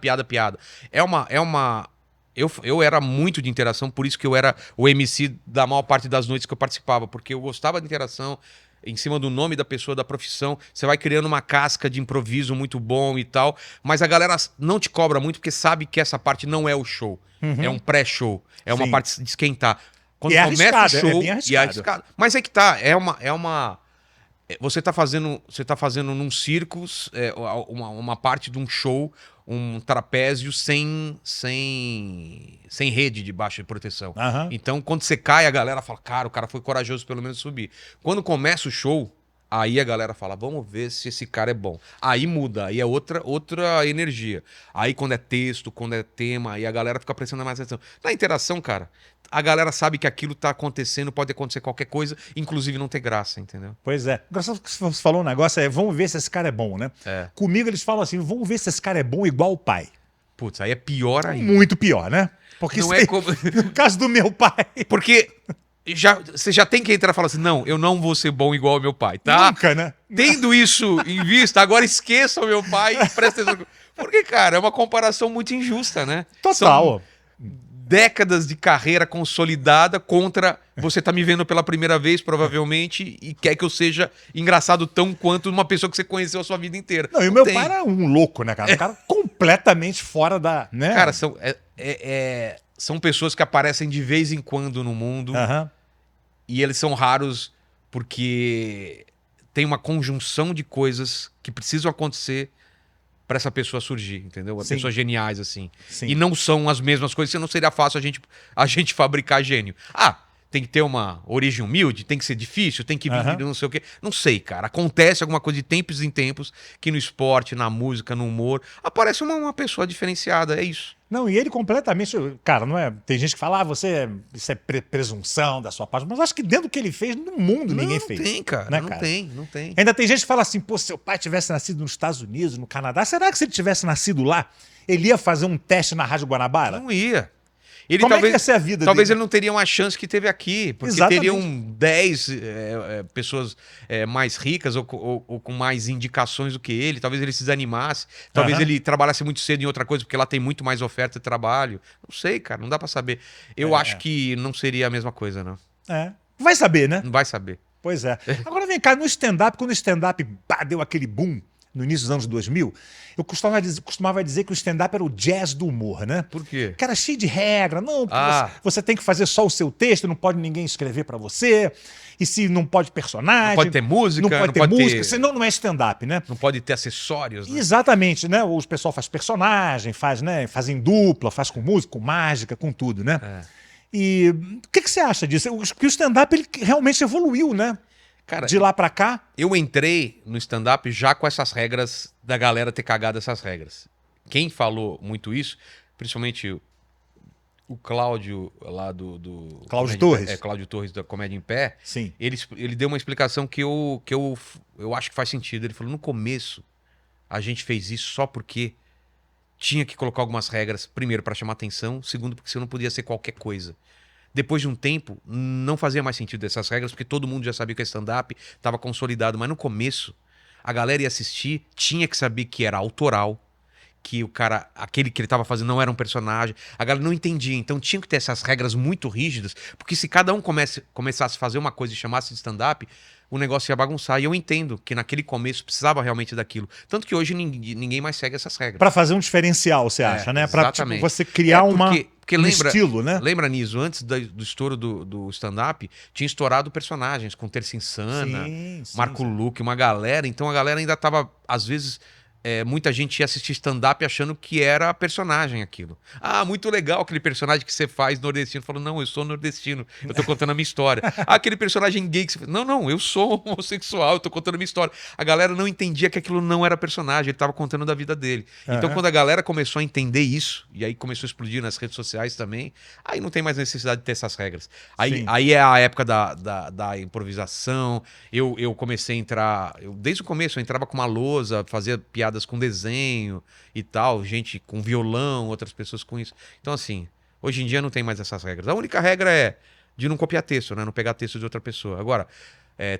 Eu era muito de interação, por isso que eu era o MC da maior parte das noites que eu participava, porque eu gostava de interação, em cima do nome da pessoa, da profissão, você vai criando uma casca de improviso muito bom e tal, mas a galera não te cobra muito porque sabe que essa parte não é o show, é um pré-show, é uma Sim. parte de esquentar. Quando E é começa o arriscado, show, bem e é arriscado. Mas é que tá, você tá fazendo num circo uma parte de um show, um trapézio sem rede de baixa proteção. Aham. Então, quando você cai, a galera fala, cara, o cara foi corajoso pelo menos subir. Quando começa o show, aí a galera fala, vamos ver se esse cara é bom. Aí muda, aí é outra energia. Aí quando é texto, quando é tema, aí a galera fica prestando mais atenção. Na interação, cara, a galera sabe que aquilo tá acontecendo, pode acontecer qualquer coisa, inclusive não ter graça, entendeu? Pois é. Engraçado que você falou um negócio, vamos ver se esse cara é bom, né? Comigo eles falam assim, vamos ver se esse cara é bom igual o pai. Putz, aí é pior ainda. Muito pior, né? Porque Não é como... no caso do meu pai... Porque você já tem que entrar e falar assim, não, eu não vou ser bom igual ao meu pai, tá? Nunca, né? Tendo isso em vista, agora esqueça o meu pai e presta atenção. Porque, cara, é uma comparação muito injusta, né? Total. Décadas de carreira consolidada contra você tá me vendo pela primeira vez, provavelmente, e quer que eu seja engraçado tão quanto uma pessoa que você conheceu a sua vida inteira. Não, e o meu pai era um louco, né, cara? Um cara completamente fora da... né? Cara, são pessoas que aparecem de vez em quando no mundo Aham. e eles são raros porque tem uma conjunção de coisas que precisam acontecer para essa pessoa surgir, entendeu? Sim. Pessoas geniais, assim. Sim. E não são as mesmas coisas, senão seria fácil a gente fabricar gênio. Ah, Tem que ter uma origem humilde? Tem que ser difícil? Tem que vir Aham. de não sei o quê? Não sei, cara. Acontece alguma coisa de tempos em tempos que no esporte, na música, no humor, aparece uma pessoa diferenciada. É isso. Não, e ele completamente. Cara, não é. Tem gente que fala, isso é presunção da sua parte, mas eu acho que dentro do que ele fez, no mundo ninguém não fez. tem, cara. Né, não cara? tem, não tem. Ainda tem gente que fala assim, pô, se seu pai tivesse nascido nos Estados Unidos, no Canadá, será que se ele tivesse nascido lá, ele ia fazer um teste na Rádio Guanabara? Não ia. Ele Como é talvez, que ia ser a vida talvez dele? ele não teria uma chance que teve aqui, porque Exatamente. teriam 10 pessoas mais ricas ou com mais indicações do que ele. Talvez ele se desanimasse, talvez Aham. ele trabalhasse muito cedo em outra coisa, porque lá tem muito mais oferta de trabalho. Não sei, cara, não dá pra saber. Eu acho que não seria a mesma coisa, não. É. Vai saber, né? Não vai saber. Pois é. Agora vem cá, no stand-up, quando o stand-up deu aquele boom no início dos anos 2000, eu costumava dizer que o stand-up era o jazz do humor, né? Por quê? Que era cheio de regra. Não, porque Ah. você tem que fazer só o seu texto, não pode ninguém escrever pra você. E se não pode personagem. Não pode ter música, Não pode ter música, senão não é stand-up, né? Não pode ter acessórios, né? Exatamente, né? O pessoal faz personagem, faz em dupla, faz com música, com mágica, com tudo, né? É. E o que você acha disso? Porque o stand-up ele realmente evoluiu, né? Cara, De lá pra cá. eu entrei no stand-up já com essas regras da galera ter cagado essas regras. Quem falou muito isso, principalmente o Cláudio lá do Cláudio Comédia em Torres? Pé, Cláudio Torres da Comédia em Pé. Sim. Ele deu uma explicação que eu acho que faz sentido. Ele falou: no começo, a gente fez isso só porque tinha que colocar algumas regras, primeiro, para chamar atenção, segundo, porque você não podia ser qualquer coisa. Depois de um tempo, não fazia mais sentido essas regras, porque todo mundo já sabia que é stand-up, estava consolidado. Mas no começo, a galera ia assistir, tinha que saber que era autoral, que o cara, aquele que ele estava fazendo não era um personagem. A galera não entendia, então tinha que ter essas regras muito rígidas, porque se cada um começasse a fazer uma coisa e chamasse de stand-up, o negócio ia bagunçar. E eu entendo que naquele começo precisava realmente daquilo. Tanto que hoje ninguém mais segue essas regras. Pra fazer um diferencial, você acha, né? Pra tipo, Exatamente. você criar Porque um lembra, estilo, né? Lembra, Niso, antes do estouro do stand-up, tinha estourado personagens com Terça Insana, Sim, Marco sim. Luque, uma galera. Então a galera ainda tava, às vezes, muita gente ia assistir stand-up achando que era personagem aquilo. Ah, muito legal aquele personagem que você faz nordestino. Falou, não, eu sou nordestino, eu tô contando a minha história. Ah, aquele personagem gay que você faz. Não, eu sou homossexual, eu tô contando a minha história. A galera não entendia que aquilo não era personagem, ele tava contando da vida dele. Então Aham. quando a galera começou a entender isso, e aí começou a explodir nas redes sociais também, aí não tem mais necessidade de ter essas regras. Sim. Aí é a época da improvisação. Eu comecei a entrar, desde o começo eu entrava com uma lousa, fazia piadas com desenho e tal, gente com violão, outras pessoas com isso. Então assim, hoje em dia não tem mais essas regras. A única regra é de não copiar texto, né? Não pegar texto de outra pessoa. Agora,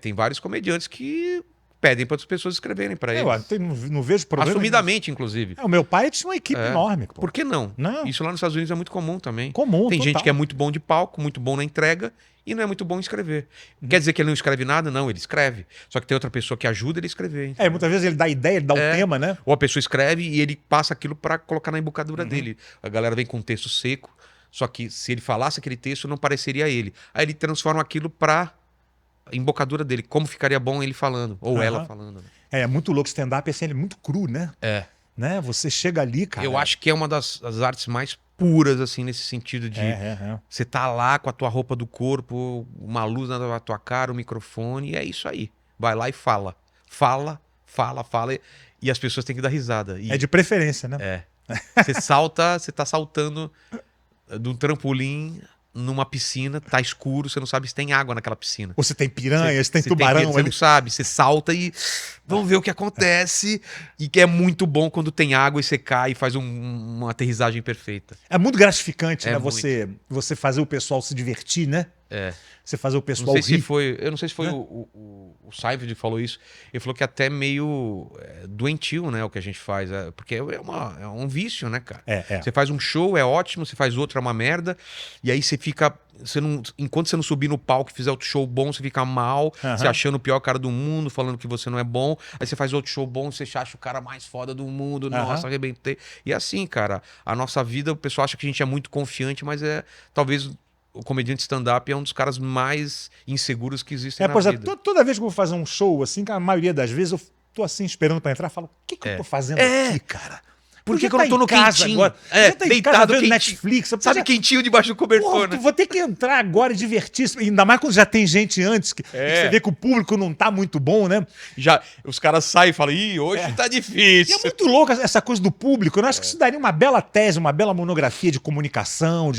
tem vários comediantes que pedem para outras pessoas escreverem para Eu eles. não vejo problema. Assumidamente, inclusive. O meu pai tinha uma equipe enorme. Pô. Por que não? Não. Isso lá nos Estados Unidos é muito comum também. Comum, Tem gente total. que é muito bom de palco, muito bom na entrega e não é muito bom em escrever. Quer dizer que ele não escreve nada? Não, ele escreve. Só que tem outra pessoa que ajuda ele a escrever. Muitas vezes ele dá ideia, ele dá o tema, né? Ou a pessoa escreve e ele passa aquilo para colocar na embocadura dele. A galera vem com um texto seco, só que se ele falasse aquele texto não pareceria ele. Aí ele transforma aquilo para embocadura dele. Como ficaria bom ele falando ou ela falando. É muito louco. Stand-up assim, ele é muito cru, né? É. Né? Você chega ali, cara. Eu acho que é uma das artes mais puras, assim, nesse sentido de você tá lá com a tua roupa do corpo, uma luz na tua cara, um microfone, e é isso aí. Vai lá e fala. Fala, e as pessoas têm que dar risada. E É de preferência, né? você tá saltando de um trampolim numa piscina, tá escuro, você não sabe se tem água naquela piscina. Ou se tem piranha, se tem Você tubarão você ali. não sabe, você salta e vamos ver o que acontece. E que é muito bom quando tem água e você cai e faz uma aterrissagem perfeita. É muito gratificante, É né? muito. Você fazer o pessoal se divertir, né? É. Você fazer o Não pessoal sei se rir. foi, eu não sei se foi né? o Seinfeld que falou isso. Ele falou que é até meio doentio, né, o que a gente faz. Porque é um vício, né, cara? Você faz um show, é ótimo, você faz outro, é uma merda. E aí você fica... enquanto você não subir no palco e fizer outro show bom, você fica mal, você achando o pior cara do mundo, falando que você não é bom. Aí você faz outro show bom, você acha o cara mais foda do mundo. Nossa, arrebentei. E assim, cara, a nossa vida, o pessoal acha que a gente é muito confiante, mas talvez... O comediante stand-up é um dos caras mais inseguros que existem na Por vida. exemplo, toda vez que eu vou fazer um show, assim, a maioria das vezes eu tô assim esperando pra entrar e falo, o que eu tô fazendo aqui, cara? Por que eu Podia não tô no tá em casa quentinho? agora. Podia tá em deitado casa vendo quentinho. Netflix. Sabe, Podia- quentinho debaixo do cobertor, Porra, né? vou ter que entrar agora e divertir-se. Ainda mais quando já tem gente antes, que você vê que o público não tá muito bom, né? Já, os caras saem e falam, ih, hoje tá E difícil. é muito louco essa coisa do público. Eu acho que isso daria uma bela tese, uma bela monografia de comunicação.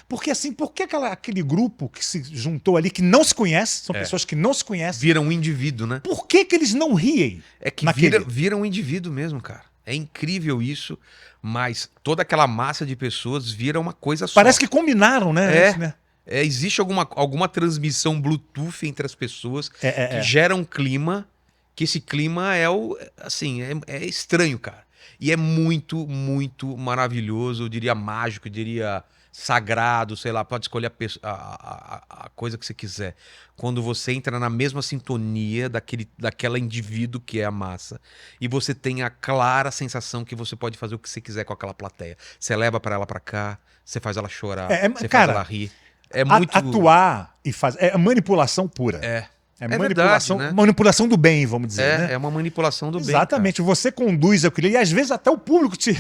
Porque assim, por que aquele grupo que se juntou ali, que não se conhece, são pessoas que não se conhecem, Vira um indivíduo, né? por que eles não riem? É que naquele- vira um indivíduo mesmo, cara. É incrível isso, mas toda aquela massa de pessoas vira uma coisa só. Parece que combinaram, né? É. Isso, né? Existe alguma transmissão Bluetooth entre as pessoas É. que gera um clima, que esse clima é estranho, cara. E é muito, muito maravilhoso, eu diria mágico, eu diria sagrado, sei lá, pode escolher a coisa que você quiser. Quando você entra na mesma sintonia daquela indivíduo que é a massa, e você tem a clara sensação que você pode fazer o que você quiser com aquela plateia. Você leva pra ela pra cá, você faz ela chorar, você cara, faz ela rir. É muito... Atuar e fazer. É manipulação pura. É manipulação, verdade, né? manipulação do bem, vamos dizer. Né? É uma manipulação do bem. Exatamente. Você conduz aquilo. E às vezes até o público te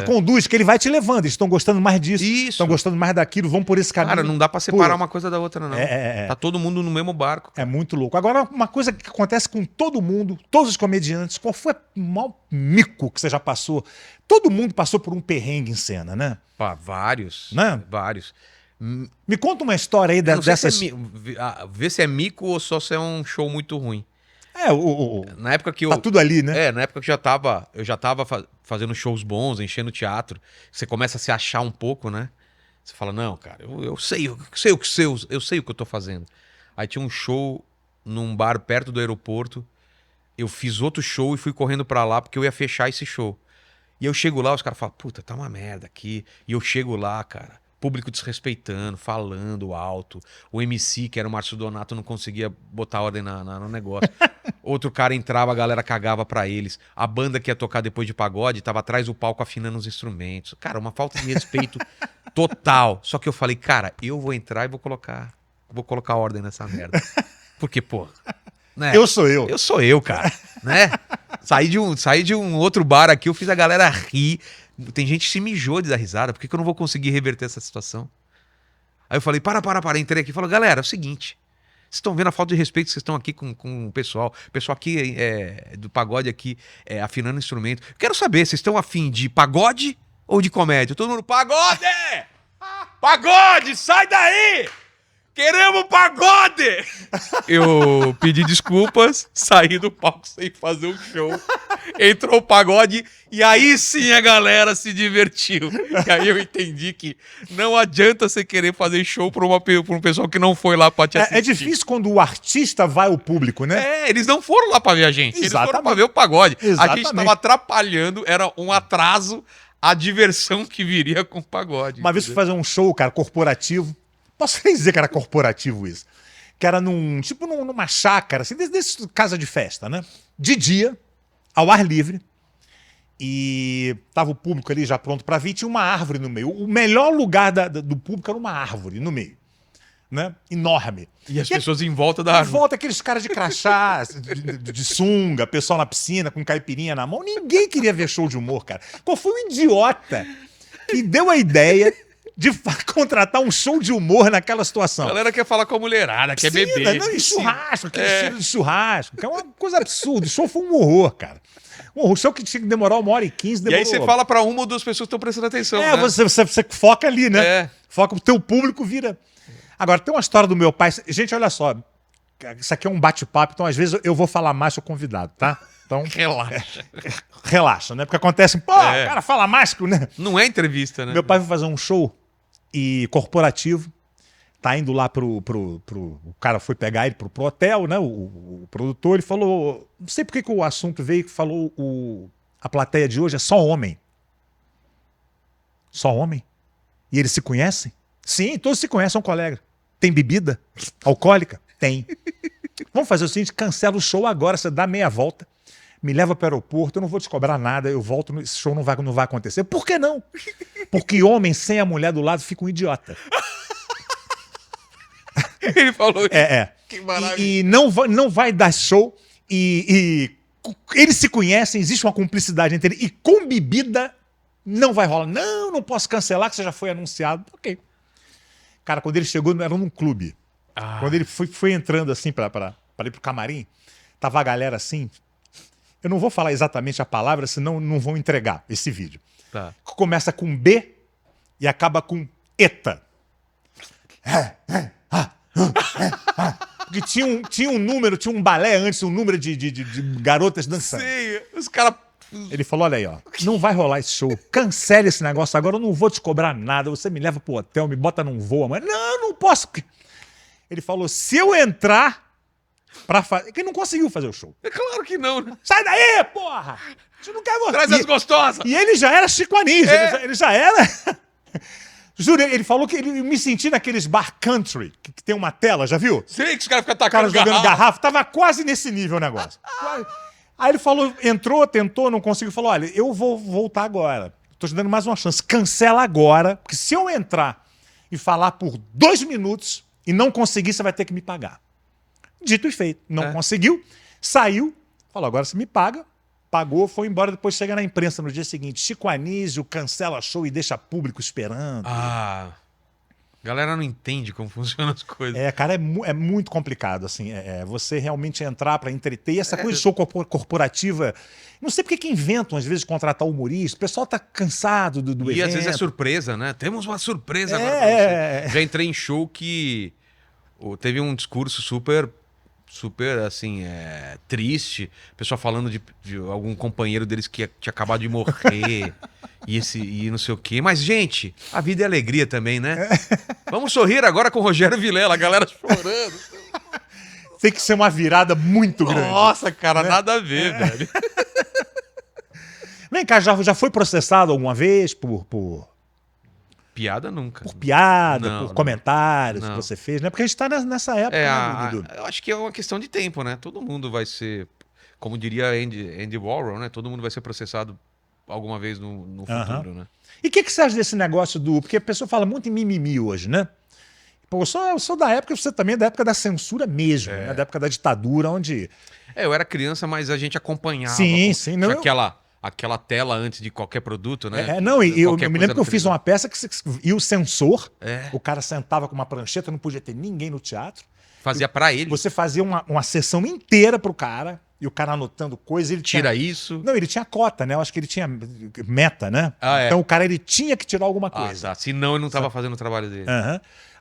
conduz, que ele vai te levando. Eles estão gostando mais disso, Isso. estão gostando mais daquilo, vão por esse caminho. Cara, não dá pra separar Pô, uma coisa da outra, não. É. Tá todo mundo no mesmo barco. É muito louco. Agora, uma coisa que acontece com todo mundo, todos os comediantes, qual foi o maior mico que você já passou? Todo mundo passou por um perrengue em cena, né? Pá, vários. Né? Vários. Me conta uma história aí Eu não sei dessas. se vê se é mico ou só se é um show muito ruim. Na Na época que eu. tá tudo ali, né? Na época que eu já tava fazendo shows bons, enchendo teatro. Você começa a se achar um pouco, né? Você fala, não, cara, eu sei o que eu tô fazendo. Aí tinha um show num bar perto do aeroporto. Eu fiz outro show e fui correndo pra lá porque eu ia fechar esse show. E eu chego lá, os caras falam, puta, tá uma merda aqui. E eu chego lá, cara, público desrespeitando, falando alto. O MC, que era o Márcio Donato, não conseguia botar ordem no negócio. Outro cara entrava, a galera cagava pra eles. A banda que ia tocar depois de pagode tava atrás do palco afinando os instrumentos. Cara, uma falta de respeito total. Só que eu falei, cara, eu vou entrar e vou colocar ordem nessa merda. Porque, pô... Né? Eu sou eu. Eu sou eu, cara. Né? Saí de um outro bar aqui, eu fiz a galera rir. Tem gente que se mijou de dar risada. Por que eu não vou conseguir reverter essa situação? Aí eu falei, para. Entrei aqui e falei, galera, é o seguinte. Vocês estão vendo a falta de respeito que vocês estão aqui com o pessoal. O pessoal aqui do pagode aqui, afinando instrumento. Quero saber, vocês estão afim de pagode ou de comédia? Todo mundo, pagode! Pagode, sai daí! Queremos pagode! Eu pedi desculpas, saí do palco sem fazer um show. Entrou o pagode e aí sim a galera se divertiu. E aí eu entendi que não adianta você querer fazer show pra um pessoal que não foi lá pra te assistir. É difícil quando o artista vai ao público, né? Eles não foram lá pra ver a gente. Eles foram Exatamente. pra ver o pagode. A Exatamente. gente tava atrapalhando, era um atraso a diversão que viria com o pagode. Uma vez fui fazer um show, cara, corporativo. Posso nem dizer que era corporativo isso. Que era numa chácara, assim, desse casa de festa, né? De dia, ao ar livre. E tava o público ali já pronto pra vir, tinha uma árvore no meio. O melhor lugar do público era uma árvore no meio. Né? Enorme. E as pessoas em volta da Em árvore. volta aqueles caras de crachá, de sunga, pessoal na piscina com caipirinha na mão. Ninguém queria ver show de humor, cara. Qual foi o idiota que deu a ideia de contratar um show de humor naquela situação? A galera quer falar com a mulherada, quer beber. Não, e churrasco, aquele estilo de churrasco, que é uma coisa absurda. O show foi um horror, cara. Um horror. O show que tinha que demorar 1h15, demorou. E aí você fala pra uma ou duas pessoas que estão prestando atenção. É, né? você foca ali, né? É. Foca o teu público, vira. Agora, tem uma história do meu pai. Gente, olha só. Isso aqui é um bate-papo, então às vezes eu vou falar mais com o convidado, tá? Então, Relaxa. relaxa, né? Porque acontece, pô, o cara fala mais que, né? Não é entrevista, né? Meu pai foi fazer um show e corporativo, tá indo lá o cara foi pegar ele pro hotel, né? O produtor, ele falou, não sei por que o assunto veio, que falou a plateia de hoje é só homem. Só homem? E eles se conhecem? Sim, todos se conhecem, são colegas. Tem bebida alcoólica? Tem. Vamos fazer o seguinte, cancela o show agora, você dá meia volta, me leva para o aeroporto, eu não vou te cobrar nada, eu volto, esse show não vai acontecer. Por que não? Porque homem sem a mulher do lado fica um idiota. Ele falou isso. Que maravilha. E não vai dar show, e eles se conhecem, existe uma cumplicidade entre eles, e com bebida Não vai rolar. Não, não posso cancelar, que você já foi anunciado. Ok. Cara, quando ele chegou, era num clube. Quando ele foi entrando assim pra ir pro camarim, tava a galera assim. Eu não vou falar exatamente a palavra, senão não vão entregar esse vídeo. Tá. Começa com B e acaba com ETA. Porque tinha um número, tinha um balé antes, um número de garotas dançando. Sim, os caras... Ele falou, olha aí, ó, não vai rolar esse show, cancele esse negócio agora, eu não vou te cobrar nada, você me leva pro hotel, me bota num voo amanhã. Não posso. Ele falou, se eu entrar pra fazer... Que ele não conseguiu fazer o show. É claro que não, né? Sai daí, porra! A gente não quer você. Traz as gostosas! E ele já era Chico Anísio, ele já era... Juro, ele falou que ele me sentia naqueles bar country, que tem uma tela, já viu? Sei que os caras ficam O cara atacando jogando garrafa, tava quase nesse nível o negócio. Aí ele falou, entrou, tentou, não conseguiu, falou, olha, eu vou voltar agora. Tô te dando mais uma chance, cancela agora, porque se eu entrar e falar por 2 minutos e não conseguir, você vai ter que me pagar. Dito e feito, não conseguiu, saiu, falou, agora você me paga. Pagou, foi embora, depois chega na imprensa no dia seguinte. Chico Anísio cancela show e deixa público esperando. A galera não entende como funcionam as coisas. Cara, é muito complicado, assim. Você realmente entrar pra entreter. E essa coisa de show corporativa... Não sei porque que inventam, às vezes, de contratar humorista. O pessoal tá cansado do evento. E às vezes é surpresa, né? Temos uma surpresa agora pra você. Já entrei em show que teve um discurso super assim, triste. O pessoal falando de algum companheiro deles que tinha acabado de morrer e não sei o quê. Mas, gente, a vida é alegria também, né? Vamos sorrir agora com o Rogério Vilela, a galera chorando. Tem que ser uma virada muito grande. Nossa, cara, nada a ver, velho. Vem cá, já foi processado alguma vez por Piada nunca. Por piada, Não, por comentários não. que você fez, né? Porque a gente tá nessa época, né, Dudu? Eu acho que é uma questão de tempo, né? Todo mundo vai ser, como diria Andy Warhol, né? Todo mundo vai ser processado alguma vez no futuro, né? E o que você acha desse negócio Porque a pessoa fala muito em mimimi hoje, né? Pô, eu sou da época, você também é da época da censura mesmo, né? Da época da ditadura, onde... Eu era criança, mas a gente acompanhava. Sim. Não, aquela tela antes de qualquer produto, né? Eu me lembro que eu fiz uma peça que ia o censor, o cara sentava com uma prancheta, não podia ter ninguém no teatro. Fazia pra ele. Você fazia uma sessão inteira pro cara, e o cara anotando coisas. Tira isso. Não, ele tinha cota, né? Eu acho que ele tinha meta, né? Então o cara ele tinha que tirar alguma coisa. Tá. Senão ele não estava fazendo o trabalho dele.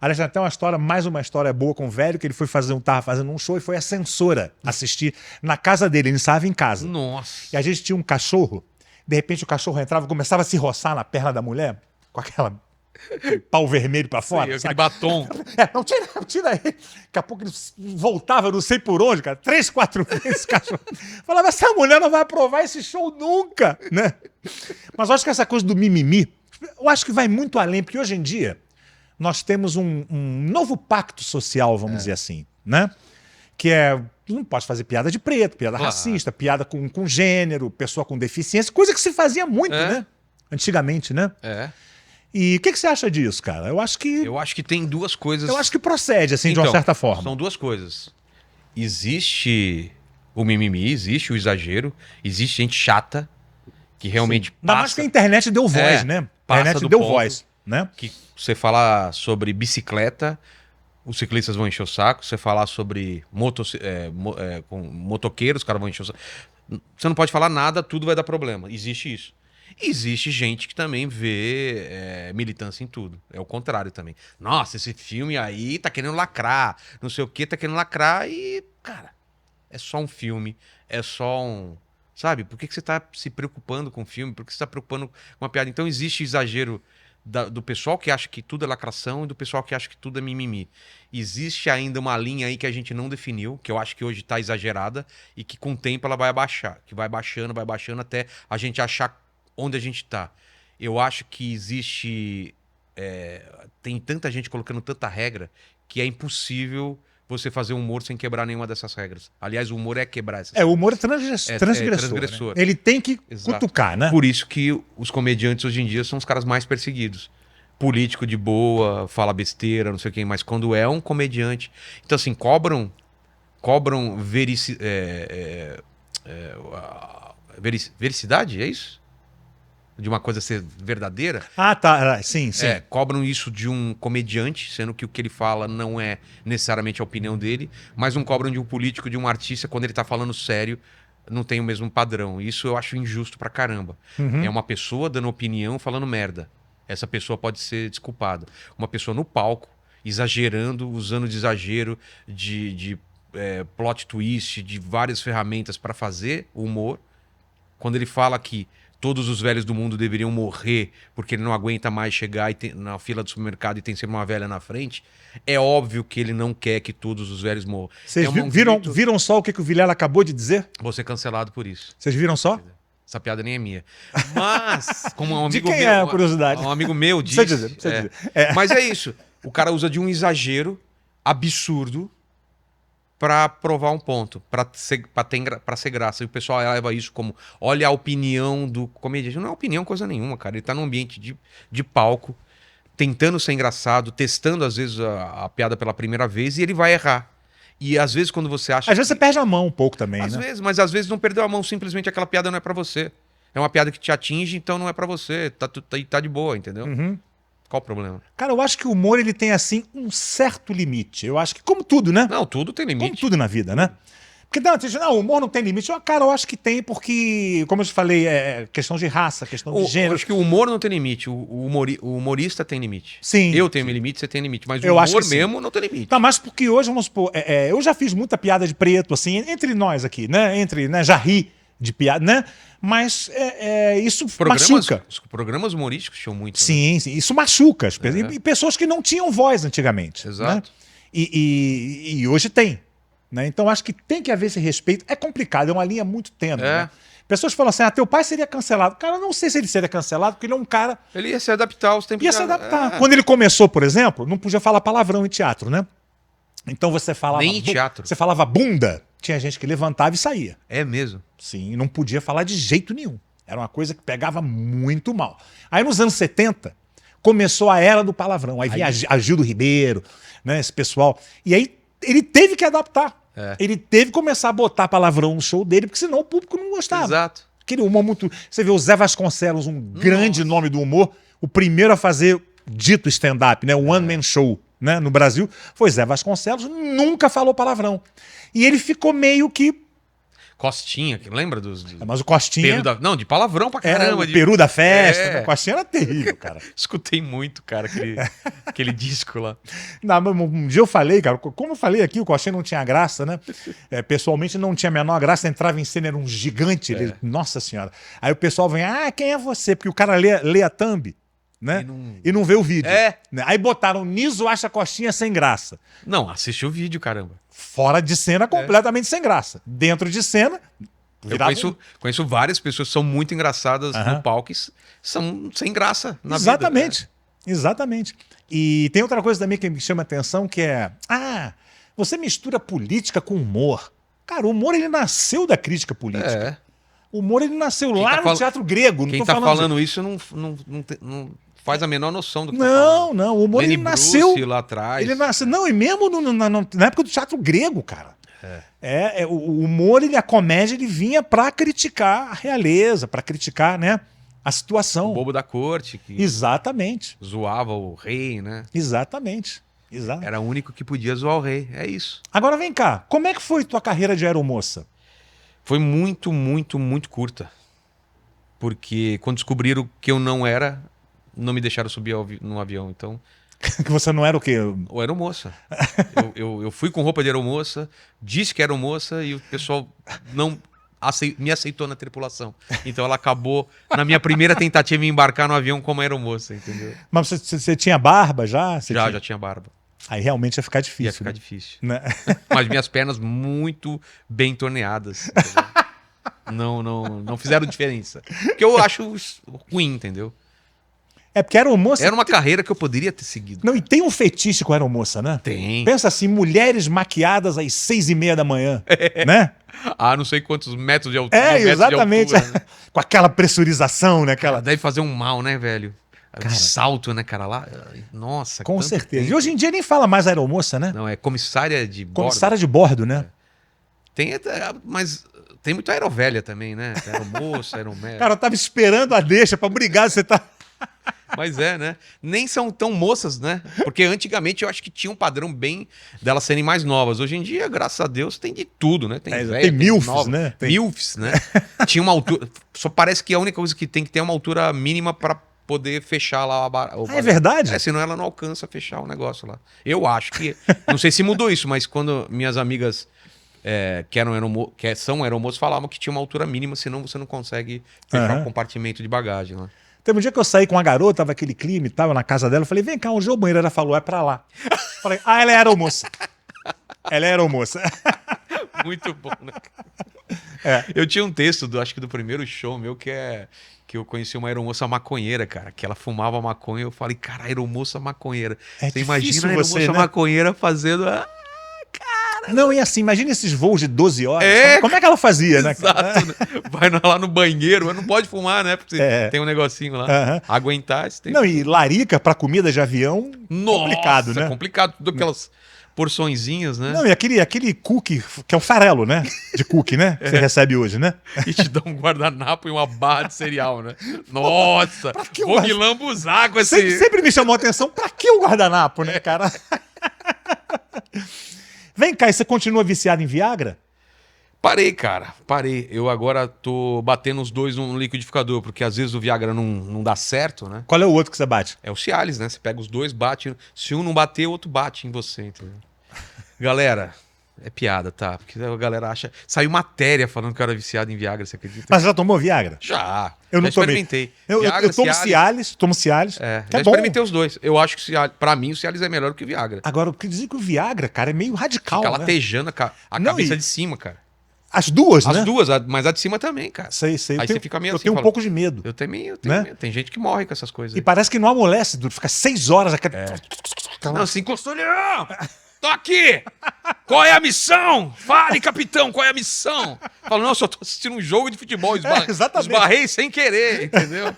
Aliás, tem até mais uma história boa com o velho, que ele tava fazendo um show e foi a censora assistir na casa dele, ele ensaiava em casa. Nossa. E a gente tinha um cachorro, de repente o cachorro entrava e começava a se roçar na perna da mulher, com aquele pau vermelho pra fora. Aquele batom. Não, tira ele. Daqui a pouco ele voltava, não sei por onde, cara, 3, 4 vezes o cachorro. Falava, essa mulher não vai aprovar esse show nunca, né? Mas eu acho que essa coisa do mimimi, eu acho que vai muito além, porque hoje em dia nós temos um novo pacto social, vamos dizer assim, né? Que não pode fazer piada de preto, piada racista, piada com gênero, pessoa com deficiência, coisa que se fazia muito, né? Antigamente, né? E o que você acha disso, cara? Eu acho que tem duas coisas. Eu acho que procede, assim, de uma certa forma. São duas coisas. Existe o mimimi, existe o exagero, existe gente chata que realmente Ainda mais que a internet deu voz, né? A internet deu voz, né? Que você falar sobre bicicleta, os ciclistas vão encher o saco. Você falar sobre motoqueiros, os caras vão encher o saco. Você não pode falar nada, tudo vai dar problema. Existe isso. Existe gente que também vê militância em tudo. É o contrário também. Nossa, esse filme aí tá querendo lacrar. Não sei o que, tá querendo lacrar e, cara, é só um filme. É só um... Sabe? Por que você tá se preocupando com o filme? Por que você tá preocupando com uma piada? Então existe exagero do pessoal que acha que tudo é lacração e do pessoal que acha que tudo é mimimi. Existe ainda uma linha aí que a gente não definiu, que eu acho que hoje tá exagerada e que com o tempo ela vai abaixar. Que vai baixando até a gente achar onde a gente tá. Eu acho que existe... tem tanta gente colocando tanta regra que é impossível você fazer humor sem quebrar nenhuma dessas regras. Aliás, o humor é quebrar essas regras. O humor é transgressor. Né? Ele tem que cutucar, né? Por isso que os comediantes hoje em dia são os caras mais perseguidos. Político de boa, fala besteira, não sei o quê, mas quando é um comediante... Então, assim, cobram vericidade, é isso? de uma coisa ser verdadeira. Ah, tá. Sim, sim. Cobram isso de um comediante, sendo que o que ele fala não é necessariamente a opinião dele, mas não cobram de um político, de um artista, quando ele tá falando sério, não tem o mesmo padrão. Isso eu acho injusto pra caramba. Uhum. É uma pessoa dando opinião falando merda. Essa pessoa pode ser desculpada. Uma pessoa no palco, exagerando, usando de exagero, de plot twist, de várias ferramentas pra fazer humor. Quando ele fala que todos os velhos do mundo deveriam morrer porque ele não aguenta mais chegar na fila do supermercado e tem sempre uma velha na frente, é óbvio que ele não quer que todos os velhos morram. Vocês viram só o que o Vilela acabou de dizer? Vou ser cancelado por isso. Vocês viram só? Essa piada nem é minha. Mas, como um amigo de quem meu, é a curiosidade? Um amigo meu disse... Precisa dizer. Mas é isso. O cara usa de um exagero absurdo pra provar um ponto, pra ser graça. E o pessoal leva isso como, olha a opinião do comediante. Não é opinião coisa nenhuma, cara. Ele tá num ambiente de palco, tentando ser engraçado, testando às vezes a piada pela primeira vez e ele vai errar. E às vezes quando você acha... Às vezes você perde a mão um pouco também, Às né? vezes, mas às vezes não perdeu a mão, simplesmente aquela piada não é pra você. É uma piada que te atinge, então não é pra você. Tá de boa, entendeu? Uhum. Qual o problema? Cara, eu acho que o humor ele tem, assim, um certo limite. Eu acho que, como tudo, né? Não, tudo tem limite. Como tudo na vida, né? Porque não, o humor não tem limite. Cara, eu acho que tem porque, como eu te falei, é questão de raça, questão de gênero. Eu acho que o humor não tem limite, o humorista tem limite. Sim. Eu tenho meu limite, você tem limite, mas Eu o acho humor que sim. mesmo não tem limite. Tá, mas porque hoje, vamos supor, eu já fiz muita piada de preto, assim, entre nós aqui, né? Já ri de piada, né? Mas isso machuca. Os programas humorísticos tinham muito. Né? Sim, sim, isso machuca as pessoas. E pessoas que não tinham voz antigamente. Exato. Né? E hoje tem. Né? Então acho que tem que haver esse respeito. É complicado, é uma linha muito tênue. Né? Pessoas falam assim, teu pai seria cancelado. Cara, eu não sei se ele seria cancelado, porque ele é um cara... Ele ia se adaptar aos tempos. Ia se adaptar. Quando ele começou, por exemplo, não podia falar palavrão em teatro, né? Então você falava... Nem em teatro. Você falava bunda, tinha gente que levantava e saía. É mesmo? Sim, não podia falar de jeito nenhum. Era uma coisa que pegava muito mal. Aí nos anos 70, começou a era do palavrão. Aí vinha a Gildo Ribeiro, né, esse pessoal. E aí ele teve que adaptar. Ele teve que começar a botar palavrão no show dele, porque senão o público não gostava. Exato. Aquele humor muito... Você vê o Zé Vasconcelos, um grande nome do humor, o primeiro a fazer dito stand-up, né, o one-man show, né, no Brasil, foi Zé Vasconcelos, nunca falou palavrão. E ele ficou meio que... Costinha, lembra dos... Mas o Costinha... Não, de palavrão pra caramba. Era o peru da festa, né? O Costinha era terrível, cara. Escutei muito, cara, aquele disco lá. Não, um dia eu falei, cara, como eu falei aqui, o Costinha não tinha graça, né? Pessoalmente não tinha a menor graça, entrava em cena, era um gigante, nossa senhora. Aí o pessoal vem, quem é você? Porque o cara lê a thumb, né? E não vê o vídeo. Né? Aí botaram, Niso acha Costinha sem graça. Não, assistiu o vídeo, caramba. Fora de cena, completamente sem graça. Dentro de cena... Eu conheço várias pessoas que são muito engraçadas no palco e são sem graça na Exatamente. vida. Exatamente. E tem outra coisa também que me chama a atenção, que é... você mistura política com humor. Cara, o humor, ele nasceu da crítica política. O humor, ele nasceu lá no teatro grego. Quem tá falando isso não faz a menor noção do que tá falando. Não. O humor, Lenny ele nasceu... Bruce lá atrás. Ele nasceu... Não, e mesmo na época do teatro grego, cara. O humor, a comédia, ele vinha pra criticar a realeza, pra criticar, né, a situação. O bobo da corte. Que Exatamente. Zoava o rei, né? Exatamente. Era o único que podia zoar o rei. É isso. Agora vem cá. Como é que foi tua carreira de aeromoça? Foi muito, muito, muito curta. Porque quando descobriram que eu não era, não me deixaram subir no avião. Então... Que você não era o quê? Ou aeromoça. eu fui com roupa de aeromoça, disse que era aeromoça e o pessoal não me aceitou na tripulação. Então ela acabou, na minha primeira tentativa, em embarcar no avião como aeromoça, entendeu? Mas você tinha barba já? Já tinha barba. Aí realmente ia ficar difícil. Ia ficar difícil. Né? Mas minhas pernas muito bem torneadas. Não fizeram diferença. Porque eu acho ruim, entendeu? É porque aeromoça... Era uma carreira que eu poderia ter seguido. Não, e tem um fetiche com aeromoça, né? Tem. Pensa assim, mulheres maquiadas às 6h30 da manhã, né? Não sei quantos metros de altura. Exatamente. De altura, né? Com aquela pressurização, né? Deve fazer um mal, né, velho? De salto, né, cara? Lá. Nossa. Com certeza. Tempo. E hoje em dia nem fala mais aeromoça, né? Não, é comissária de bordo. Comissária de bordo, né? Tem, mas Tem muito aerovelha também, né? Aeromoça, aeromédia. Cara, eu tava esperando a deixa pra brigar, você tá... Mas é, né? Nem são tão moças, né? Porque antigamente eu acho que tinha um padrão bem delas serem mais novas. Hoje em dia, graças a Deus, tem de tudo, né? Tem velha, tem milfs, nova. né? Tem... Milfs, né? Tinha uma altura... Só parece que a única coisa que tem que ter é uma altura mínima pra poder fechar lá é verdade? Senão ela não alcança fechar o negócio lá. Eu acho que... Não sei se mudou isso, mas quando minhas amigas são aeromoças falavam que tinha uma altura mínima, senão você não consegue fechar o compartimento de bagagem lá. Teve um dia que eu saí com uma garota, tava aquele clima e tava na casa dela, eu falei, vem cá, onde é o banheiro? Ela falou, é pra lá. Falei, ela é aeromoça. Ela é aeromoça. Muito bom, né? Eu tinha um texto, acho que do primeiro show meu, que eu conheci uma aeromoça maconheira, cara, que ela fumava maconha. Eu falei, cara, aeromoça maconheira. Você imagina a aeromoça maconheira fazendo... Não, e assim, imagina esses voos de 12 horas. Como é que ela fazia, né? Exato. Né? Vai lá no banheiro, não pode fumar, né? Porque tem um negocinho lá. Aguentar esse tempo. Não, e larica pra comida de avião, complicado, né? Complicado. Tudo aquelas porçõezinhas, né? Não, e aquele cookie, que é um farelo, né? De cookie, né? Que você recebe hoje, né? E te dá um guardanapo e uma barra de cereal, né? Nossa! Vou me lambuzar com esse... Sempre me chamou a atenção, pra que o guardanapo, né, cara? Vem cá, e você continua viciado em Viagra? Parei, cara. Parei. Eu agora tô batendo os dois no liquidificador, porque às vezes o Viagra não dá certo, né? Qual é o outro que você bate? É o Cialis, né? Você pega os dois, bate. Se um não bater, o outro bate em você, entendeu? Galera, é piada, tá? Porque a galera acha... Saiu matéria falando que eu era viciado em Viagra, você acredita? Mas você já tomou Viagra? Já. Eu não experimentei. Eu tomo Cialis, já experimentei os dois. Eu acho que pra mim o Cialis é melhor do que o Viagra. Agora, eu queria dizer que o Viagra, cara, é meio radical, Fica né? latejando a cabeça de cima, cara. As duas, né? As duas, mas a de cima também, cara. Sei. Aí você fica meio assim. Eu tenho um pouco de medo. Eu tenho né? medo. Tem gente que morre com essas coisas. E parece que não amolece, Duro. Fica 6 horas. Não, assim, encostou, Leão! Tô aqui! Qual é a missão? Fale, capitão, qual é a missão? Falo, não, só tô assistindo um jogo de futebol. Esbarrei sem querer, entendeu?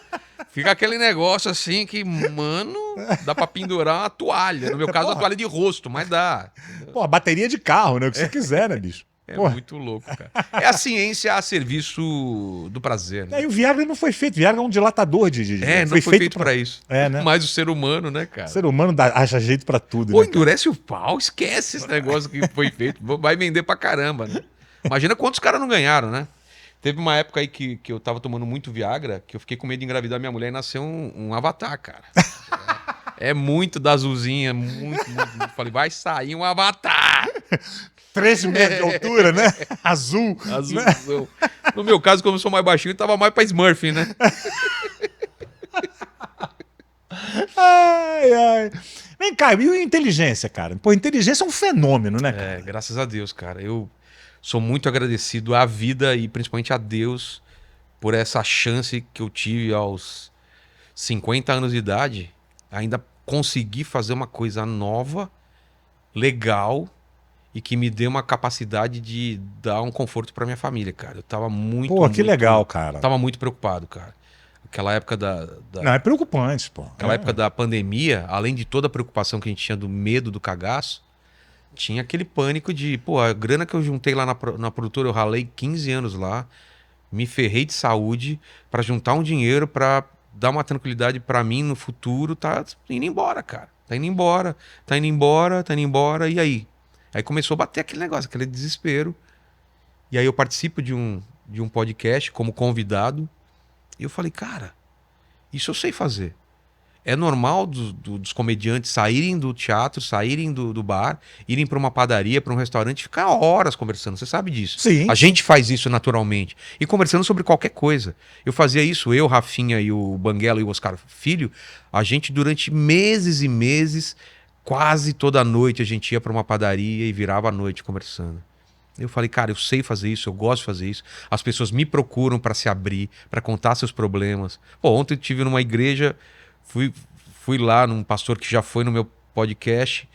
Fica aquele negócio assim que, mano, dá pra pendurar uma toalha. No meu caso, uma toalha de rosto, mas dá. Pô, a bateria de carro, né? O que você quiser, né, bicho? Muito louco, cara. É a ciência a serviço do prazer, né? E o Viagra não foi feito. Viagra é um dilatador de... não foi feito pra isso. Né? Mas o ser humano, né, cara? O ser humano acha jeito pra tudo, Pô, né? endurece o pau, esquece esse negócio que foi feito. Vai vender pra caramba, né? Imagina quantos caras não ganharam, né? Teve uma época aí que eu tava tomando muito Viagra, que eu fiquei com medo de engravidar minha mulher e nasceu um avatar, cara. É muito da azulzinha, muito. Falei, vai sair um avatar. 13 metros de altura, né? Azul. Azul. No meu caso, como eu sou mais baixinho, tava mais pra Smurf, né? Ai. Vem cá, e a inteligência, cara? Pô, inteligência é um fenômeno, né, cara? Graças a Deus, cara. Eu sou muito agradecido à vida e principalmente a Deus por essa chance que eu tive aos 50 anos de idade, ainda conseguir fazer uma coisa nova, legal e que me dê uma capacidade de dar um conforto pra minha família, cara. Eu tava muito... Pô, que legal, cara. Tava muito preocupado, cara. Aquela época Não, é preocupante, pô. Aquela época da pandemia, além de toda a preocupação que a gente tinha do medo do cagaço, tinha aquele pânico de, pô, a grana que eu juntei lá na produtora, eu ralei 15 anos lá, me ferrei de saúde pra juntar um dinheiro pra dar uma tranquilidade pra mim no futuro, tá indo embora, cara. Tá indo embora, e aí? Aí começou a bater aquele negócio, aquele desespero. E aí eu participo de um podcast como convidado. E eu falei, cara, isso eu sei fazer. É normal dos comediantes saírem do teatro, saírem do bar, irem para uma padaria, para um restaurante, ficar horas conversando. Você sabe disso. Sim. A gente faz isso naturalmente. E conversando sobre qualquer coisa. Eu fazia isso, eu, Rafinha e o Banguela e o Oscar Filho, a gente durante meses e meses, quase toda noite a gente ia para uma padaria e virava a noite conversando. Eu falei, cara, eu sei fazer isso, eu gosto de fazer isso. As pessoas me procuram para se abrir, para contar seus problemas. Pô, ontem eu estive numa igreja, fui lá num pastor que já foi no meu podcast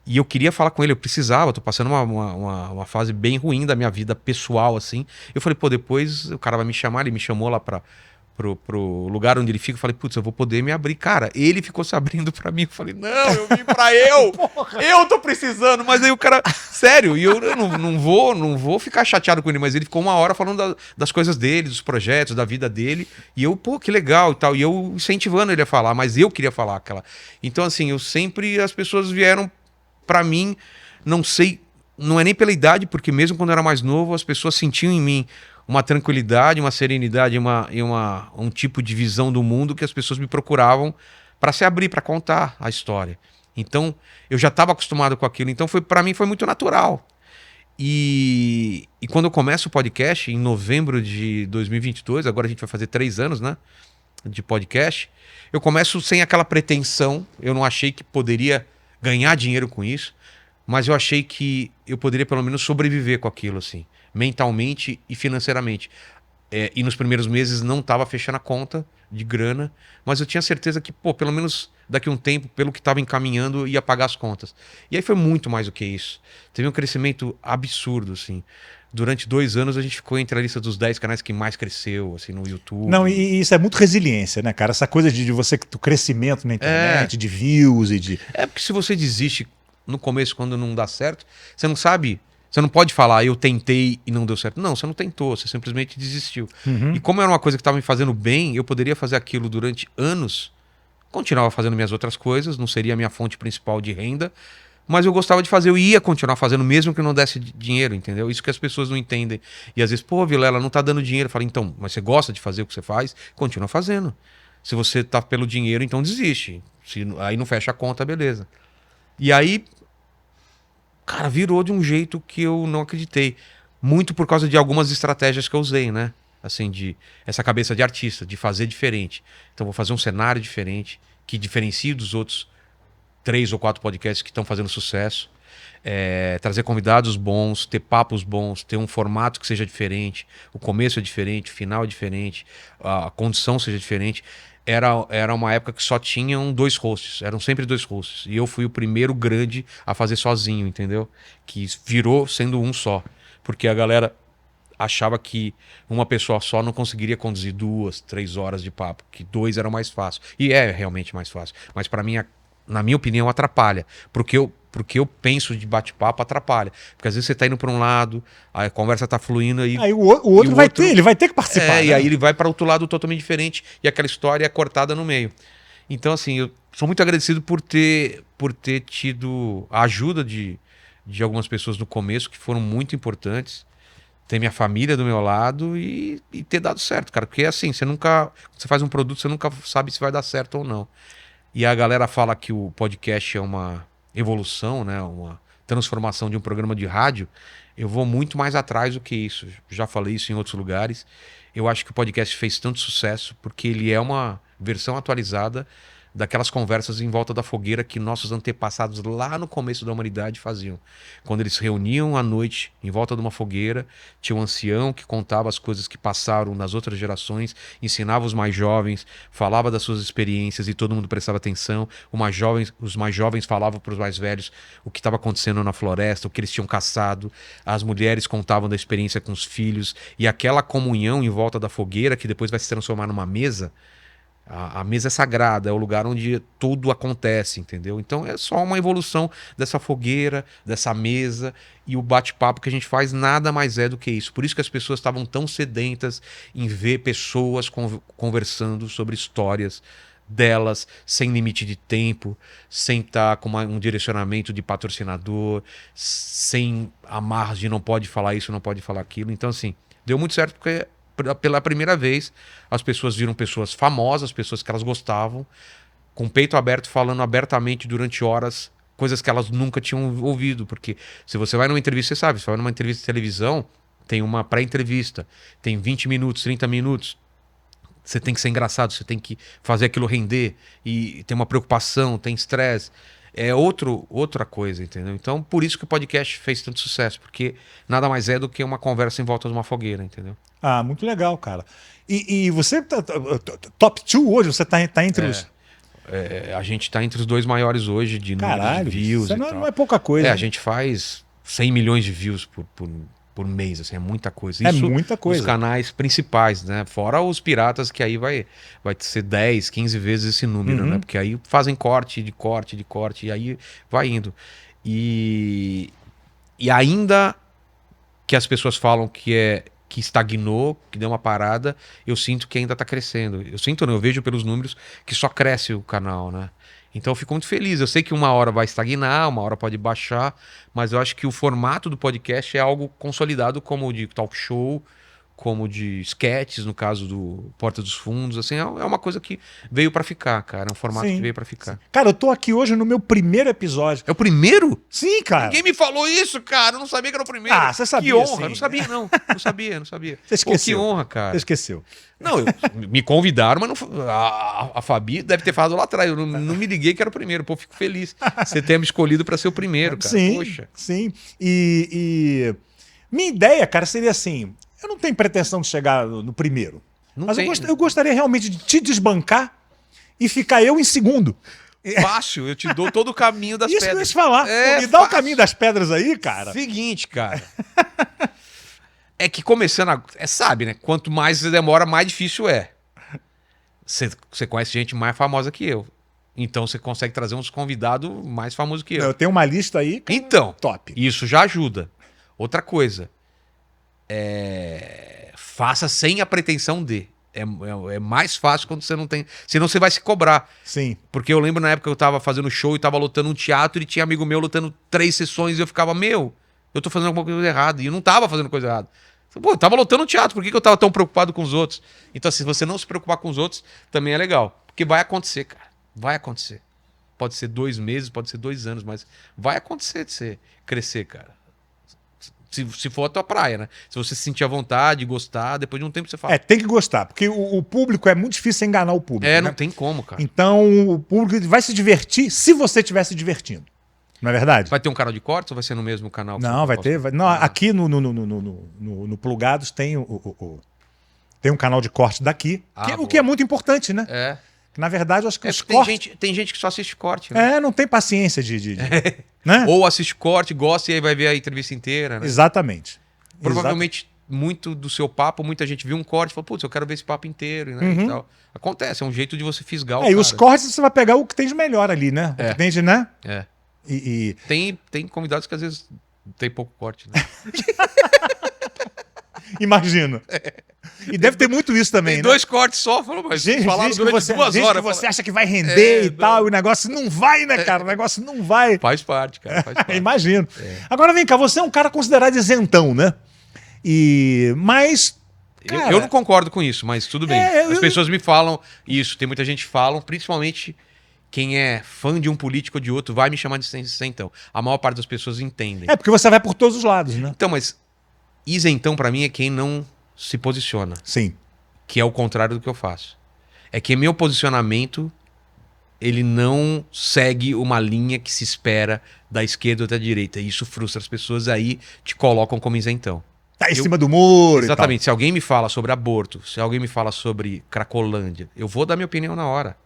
e eu queria falar com ele, eu precisava, tô passando uma fase bem ruim da minha vida pessoal, assim. Eu falei, pô, depois o cara vai me chamar, ele me chamou lá para pro lugar onde ele fica, eu falei, putz, eu vou poder me abrir. Cara, ele ficou se abrindo pra mim. Eu falei, não, eu vim pra eu! Eu tô precisando! Mas aí o cara, sério, e eu não vou ficar chateado com ele, mas ele ficou uma hora falando das coisas dele, dos projetos, da vida dele, e eu, pô, que legal e tal, e eu incentivando ele a falar, mas eu queria falar aquela. Então, assim, as pessoas vieram pra mim, não sei, não é nem pela idade, porque mesmo quando eu era mais novo, as pessoas sentiam em mim uma tranquilidade, uma serenidade um tipo de visão do mundo que as pessoas me procuravam para se abrir, para contar a história. Então, eu já estava acostumado com aquilo. Então, para mim, foi muito natural. E quando eu começo o podcast, em novembro de 2022, agora a gente vai fazer 3 anos, né, de podcast, eu começo sem aquela pretensão. Eu não achei que poderia ganhar dinheiro com isso, mas eu achei que eu poderia pelo menos sobreviver com aquilo, assim, mentalmente e financeiramente. E nos primeiros meses não estava fechando a conta de grana, mas eu tinha certeza que, pô, pelo menos daqui a um tempo, pelo que estava encaminhando, ia pagar as contas. E aí foi muito mais do que isso. Teve um crescimento absurdo, assim. Durante 2 anos a gente ficou entre a lista dos 10 canais que mais cresceu, assim, no YouTube. Não, e isso é muito resiliência, né, cara? Essa coisa de você, do crescimento na internet, de views e de... É porque se você desiste no começo, quando não dá certo, você não sabe, você não pode falar, eu tentei e não deu certo. Não, você não tentou, você simplesmente desistiu. E como era uma coisa que estava me fazendo bem, eu poderia fazer aquilo durante anos, continuava fazendo minhas outras coisas, não seria a minha fonte principal de renda, mas eu gostava de fazer, eu ia continuar fazendo, mesmo que não desse dinheiro, entendeu? Isso que as pessoas não entendem. E às vezes, pô, Vilela, não tá dando dinheiro. Eu falo, então, mas você gosta de fazer o que você faz? Continua fazendo. Se você tá pelo dinheiro, então desiste. Aí não fecha a conta, beleza. E aí, cara, virou de um jeito que eu não acreditei. Muito por causa de algumas estratégias que eu usei, né? Assim, de essa cabeça de artista, de fazer diferente. Então, vou fazer um cenário diferente, que diferencie dos outros 3 ou 4 podcasts que estão fazendo sucesso. Trazer convidados bons, ter papos bons, ter um formato que seja diferente. O começo é diferente, o final é diferente, a condição seja diferente. Era uma época que só tinham 2 hosts, eram sempre 2 hosts. E eu fui o primeiro grande a fazer sozinho, entendeu? Que virou sendo um só. Porque a galera achava que uma pessoa só não conseguiria conduzir 2, 3 horas de papo, que 2 era mais fácil. E é realmente mais fácil. Mas para mim, na minha opinião, atrapalha. Porque eu penso de bate-papo, atrapalha. Porque às vezes você tá indo para um lado, a conversa tá fluindo aí o outro ele vai ter que participar. Né? E aí ele vai para outro lado totalmente diferente e aquela história é cortada no meio. Então, assim, eu sou muito agradecido por ter tido a ajuda de algumas pessoas no começo que foram muito importantes. Ter minha família do meu lado e ter dado certo, cara. Porque assim, você faz um produto, você nunca sabe se vai dar certo ou não. E a galera fala que o podcast é uma evolução, né? Uma transformação de um programa de rádio. Eu vou muito mais atrás do que isso. Já falei isso em outros lugares. Eu acho que o podcast fez tanto sucesso porque ele é uma versão atualizada daquelas conversas em volta da fogueira que nossos antepassados lá no começo da humanidade faziam. Quando eles se reuniam à noite em volta de uma fogueira, tinha um ancião que contava as coisas que passaram nas outras gerações, ensinava os mais jovens, falava das suas experiências e todo mundo prestava atenção. Os mais jovens falavam para os mais velhos o que estava acontecendo na floresta, o que eles tinham caçado. As mulheres contavam da experiência com os filhos e aquela comunhão em volta da fogueira que depois vai se transformar numa mesa. A mesa é sagrada, é o lugar onde tudo acontece, entendeu? Então é só uma evolução dessa fogueira, dessa mesa, e o bate-papo que a gente faz nada mais é do que isso. Por isso que as pessoas estavam tão sedentas em ver pessoas conversando sobre histórias delas, sem limite de tempo, sem estar com um direcionamento de patrocinador, sem amarras de não pode falar isso, não pode falar aquilo. Então, assim, deu muito certo porque pela primeira vez, as pessoas viram pessoas famosas, pessoas que elas gostavam, com o peito aberto, falando abertamente durante horas, coisas que elas nunca tinham ouvido. Porque se você vai numa entrevista, você sabe, se você vai numa entrevista de televisão, tem uma pré-entrevista, tem 20 minutos, 30 minutos. Você tem que ser engraçado, você tem que fazer aquilo render, e tem uma preocupação, tem estresse. É outra coisa, entendeu? Então, por isso que o podcast fez tanto sucesso, porque nada mais é do que uma conversa em volta de uma fogueira, entendeu? Ah, muito legal, cara. E você, top 2 hoje, você tá entre os... A gente tá entre os 2 maiores hoje de número de views isso e tal. Não é pouca coisa. A gente faz 100 milhões de views por mês, assim, é muita coisa. É Isso muita coisa. Os canais principais, né? Fora os piratas, que aí vai ser 10, 15 vezes esse número, né? Porque aí fazem corte, e aí vai indo. E ainda que as pessoas falam que estagnou, que deu uma parada, eu sinto que ainda tá crescendo. Eu sinto, não, eu vejo pelos números que só cresce o canal, né? Então eu fico muito feliz. Eu sei que uma hora vai estagnar, uma hora pode baixar, mas eu acho que o formato do podcast é algo consolidado, como o de talk show, como de sketches, no caso do Porta dos Fundos, assim, é uma coisa que veio pra ficar, cara. É um formato Sim. que veio pra ficar. Cara, eu tô aqui hoje no meu primeiro episódio. É o primeiro? Sim, cara. Ninguém me falou isso, cara. Eu não sabia que era o primeiro. Ah, você sabia, Que honra. sim. Eu não sabia, não. Não sabia. Você esqueceu. Pô, que honra, cara. Você esqueceu. Não, me convidaram, mas a Fabi deve ter falado lá atrás. Eu não me liguei que era o primeiro. Pô, fico feliz. Você ter me escolhido pra ser o primeiro, cara. Sim, Poxa. sim. E minha ideia, cara, seria assim, eu não tenho pretensão de chegar no primeiro. Não Mas tem. eu gostaria realmente de te desbancar e ficar eu em segundo. Fácil, eu te dou todo o caminho das Isso que eu ia pedras. te falar. É, Me dá o fácil. caminho das pedras aí, cara. Seguinte, cara. É que começando sabe, né? Quanto mais você demora, mais difícil é. Você conhece gente mais famosa que eu. Então você consegue trazer uns convidados mais famosos que eu. Eu tenho uma lista aí, cara, Então, top. isso já ajuda. Outra coisa. Faça sem a pretensão de. É mais fácil quando você não tem. Senão você vai se cobrar. Sim. Porque eu lembro na época que eu tava fazendo show e tava lotando um teatro e tinha amigo meu lotando 3 sessões e eu ficava, eu tô fazendo alguma coisa errada. E eu não tava fazendo coisa errada. Pô, eu tava lotando um teatro, por que eu tava tão preocupado com os outros? Então, se você não se preocupar com os outros, também é legal. Porque vai acontecer, cara. Vai acontecer. Pode ser 2 meses, pode ser 2 anos, mas vai acontecer de você crescer, cara. Se for a tua praia, né? Se você se sentir à vontade, gostar, depois de um tempo você fala. Tem que gostar, porque o público é muito difícil enganar o público. né? Não tem como, cara. Então, o público vai se divertir se você estiver se divertindo. Não é verdade? Vai ter um canal de cortes ou vai ser no mesmo canal? que Não, você vai posta? ter. Não, aqui no Plugados tem tem um canal de corte daqui, o boa. que é muito importante, né? É. Na verdade, eu acho que os Tem cortes. tem gente que só assiste corte, né? Não tem paciência né? Ou assiste corte, gosta e aí vai ver a entrevista inteira, né? Exatamente. Provavelmente, muito do seu papo, muita gente viu um corte e falou, putz, eu quero ver esse papo inteiro, né? E tal. Acontece, é um jeito de você fisgar o E cara. os cortes você vai pegar o que tem de melhor ali, né? O que tem de, né? É. E Tem convidados que às vezes tem pouco corte, né? imagino. E deve ter muito isso também, Tem né? 2 cortes só, falou, mas falaram que durante você, 2 gente horas. que você acha que vai render e tal, e o negócio não vai, né, cara? O negócio não vai. Faz parte, cara, faz parte. Imagino. Agora vem cá, você é um cara considerado isentão, né? Mas. Cara, Eu não concordo com isso, mas tudo bem. eu As não- pessoas me falam isso, tem muita gente que fala, principalmente quem é fã de um político ou de outro vai me chamar de isentão. A maior parte das pessoas entendem. porque você vai por todos os lados, né? Então, mas isentão pra mim é quem não se posiciona, Sim. que é o contrário do que eu faço. É que meu posicionamento ele não segue uma linha que se espera da esquerda ou da direita. E isso frustra as pessoas, aí te colocam como isentão. Tá em cima do muro. Exatamente. Se alguém me fala sobre aborto, se alguém me fala sobre Cracolândia, eu vou dar minha opinião na hora.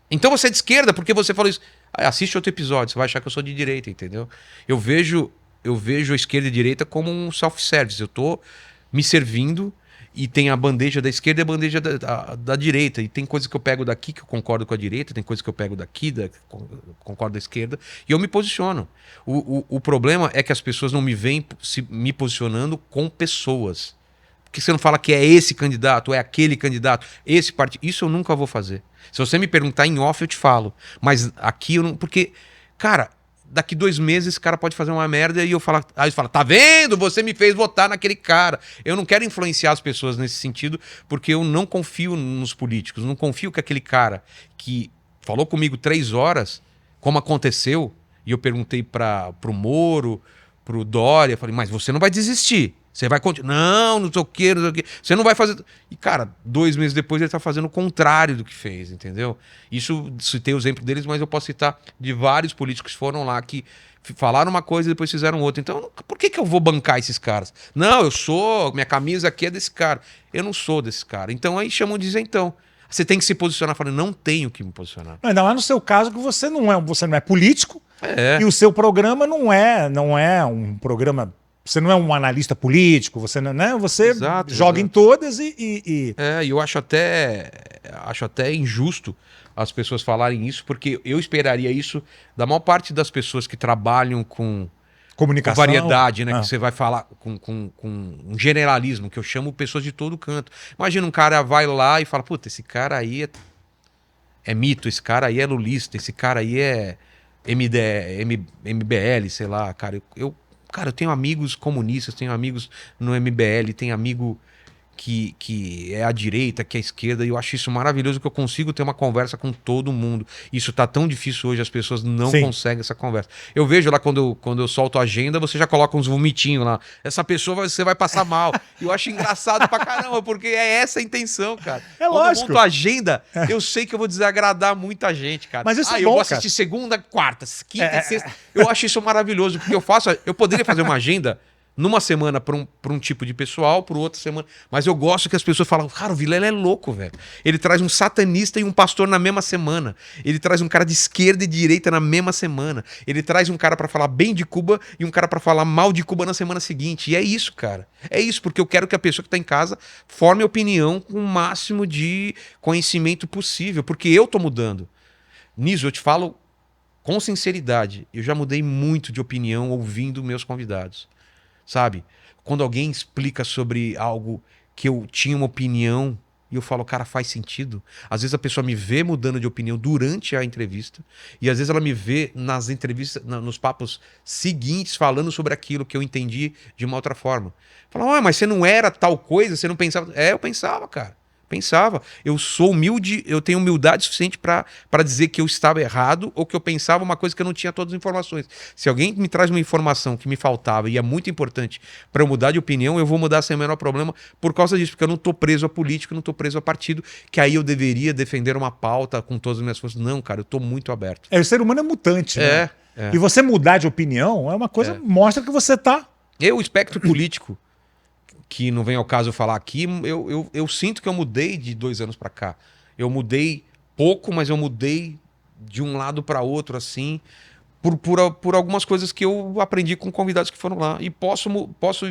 Então você é de esquerda porque você falou isso. Assiste outro episódio, você vai achar que eu sou de direita, entendeu? Eu vejo a esquerda e a direita como um self-service. Eu tô me servindo e tem a bandeja da esquerda e a bandeja da direita. E tem coisas que eu pego daqui que eu concordo com a direita, tem coisas que eu pego daqui que eu concordo da esquerda, e eu me posiciono. O problema é que as pessoas não me veem me posicionando com pessoas. Porque você não fala que é esse candidato, é aquele candidato, esse partido. Isso eu nunca vou fazer. Se você me perguntar em off, eu te falo. Mas aqui eu não. Porque, cara, daqui 2 meses esse cara pode fazer uma merda e eu falar. Aí eu falo, tá vendo? Você me fez votar naquele cara. Eu não quero influenciar as pessoas nesse sentido, porque eu não confio nos políticos. Não confio que aquele cara que falou comigo 3 horas, como aconteceu, e eu perguntei pro Moro, pro Dória, eu falei, mas você não vai desistir. Você vai continuar. Não sei o quê, não sei o quê. Você não vai fazer. E, cara, 2 meses depois ele tá fazendo o contrário do que fez, entendeu? Isso, citei o exemplo deles, mas eu posso citar de vários políticos que foram lá que falaram uma coisa e depois fizeram outra. Então, por que eu vou bancar esses caras? Não, minha camisa aqui é desse cara. Eu não sou desse cara. Então aí chamam de isentão. Você tem que se posicionar, falando, não tenho que me posicionar. Ainda mais no seu caso que você não é político É. e o seu programa não é um programa Você não é um analista político, você não, né? Você Exato, joga em exato. todas e... E eu acho até injusto as pessoas falarem isso, porque eu esperaria isso da maior parte das pessoas que trabalham com Comunicação. variedade, né? Ah. Que você vai falar com um generalismo, que eu chamo pessoas de todo canto. Imagina um cara vai lá e fala, puta, esse cara aí é mito, esse cara aí é lulista, esse cara aí é MBL, sei lá, cara. Cara, eu tenho amigos comunistas, tenho amigos no MBL, tenho amigo que é a direita, que é a esquerda, e eu acho isso maravilhoso, que eu consigo ter uma conversa com todo mundo. Isso tá tão difícil hoje, as pessoas não Sim. conseguem essa conversa. Eu vejo lá quando eu solto a agenda, você já coloca uns vomitinhos lá. Essa pessoa você vai passar mal. E eu acho engraçado pra caramba, porque é essa a intenção, cara. É Quando lógico. eu monto a agenda, eu sei que eu vou desagradar muita gente, cara. Mas isso é eu bom, vou assistir segunda, quarta, quinta e sexta. Eu acho isso maravilhoso, porque eu poderia fazer uma agenda numa semana para um tipo de pessoal, para outra semana. Mas eu gosto que as pessoas falam, cara, o Vilela é louco, velho. Ele traz um satanista e um pastor na mesma semana. Ele traz um cara de esquerda e de direita na mesma semana. Ele traz um cara para falar bem de Cuba e um cara para falar mal de Cuba na semana seguinte. E é isso, cara. É isso, porque eu quero que a pessoa que tá em casa forme opinião com o máximo de conhecimento possível, porque eu tô mudando. Nisso, eu te falo com sinceridade, eu já mudei muito de opinião ouvindo meus convidados. Sabe? Quando alguém explica sobre algo que eu tinha uma opinião e eu falo, cara, faz sentido. Às vezes a pessoa me vê mudando de opinião durante a entrevista e às vezes ela me vê nas entrevistas, nos papos seguintes falando sobre aquilo que eu entendi de uma outra forma. Fala, mas você não era tal coisa, você não pensava... Eu pensava, cara. Pensava. Eu sou humilde, eu tenho humildade suficiente para dizer que eu estava errado ou que eu pensava uma coisa que eu não tinha todas as informações. Se alguém me traz uma informação que me faltava e é muito importante para eu mudar de opinião, eu vou mudar sem o menor problema por causa disso, porque eu não estou preso a político, não estou preso a partido, que aí eu deveria defender uma pauta com todas as minhas forças. Não, cara, eu estou muito aberto. O ser humano é mutante, né? E você mudar de opinião é uma coisa, mostra que você tá... O espectro político, que não vem ao caso eu falar aqui, eu sinto que eu mudei de 2 anos para cá. Eu mudei pouco, mas eu mudei de um lado para outro, assim, por algumas coisas que eu aprendi com convidados que foram lá. E posso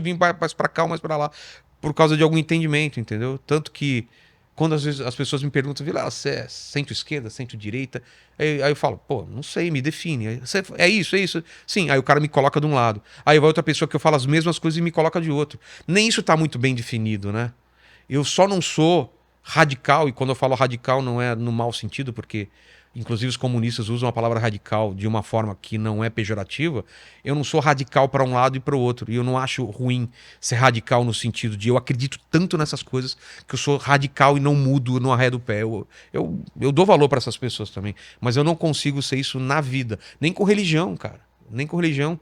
vir mais para cá ou mais para lá, por causa de algum entendimento, entendeu? Tanto que, quando às vezes as pessoas me perguntam, Vilela, você é centro-esquerda, centro-direita? Aí eu falo, pô, não sei, me define. É isso, é isso. Sim, aí o cara me coloca de um lado. Aí vai outra pessoa que eu falo as mesmas coisas e me coloca de outro. Nem isso tá muito bem definido, né? Eu só não sou radical, e quando eu falo radical não é no mau sentido, porque inclusive os comunistas usam a palavra radical de uma forma que não é pejorativa. Eu não sou radical para um lado e para o outro. E eu não acho ruim ser radical no sentido de eu acredito tanto nessas coisas que eu sou radical e não mudo, não arredo o pé. Eu dou valor para essas pessoas também. Mas eu não consigo ser isso na vida. Nem com religião, cara. Nem com religião.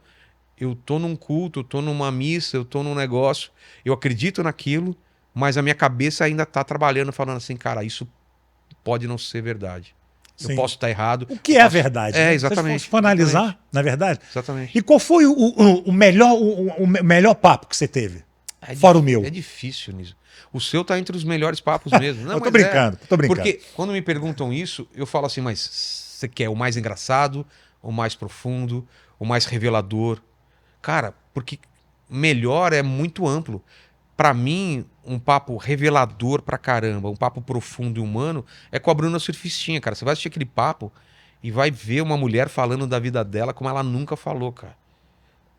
Eu tô num culto, eu tô numa missa, eu tô num negócio. Eu acredito naquilo, mas a minha cabeça ainda tá trabalhando, falando assim, cara, isso pode não ser verdade. Sim. Eu posso estar errado. O que é a verdade? É, né? exatamente. Se for analisar, na verdade. Exatamente. E qual foi o melhor papo que você teve? Fora o meu. É difícil nisso. O seu tá entre os melhores papos mesmo. Não, eu tô brincando, tô brincando. Porque quando me perguntam isso, eu falo assim, mas você quer o mais engraçado, o mais profundo, o mais revelador? Cara, porque melhor é muito amplo. Pra mim, um papo revelador pra caramba, um papo profundo e humano, é com a Bruna Surfistinha, cara. Você vai assistir aquele papo e vai ver uma mulher falando da vida dela como ela nunca falou, cara.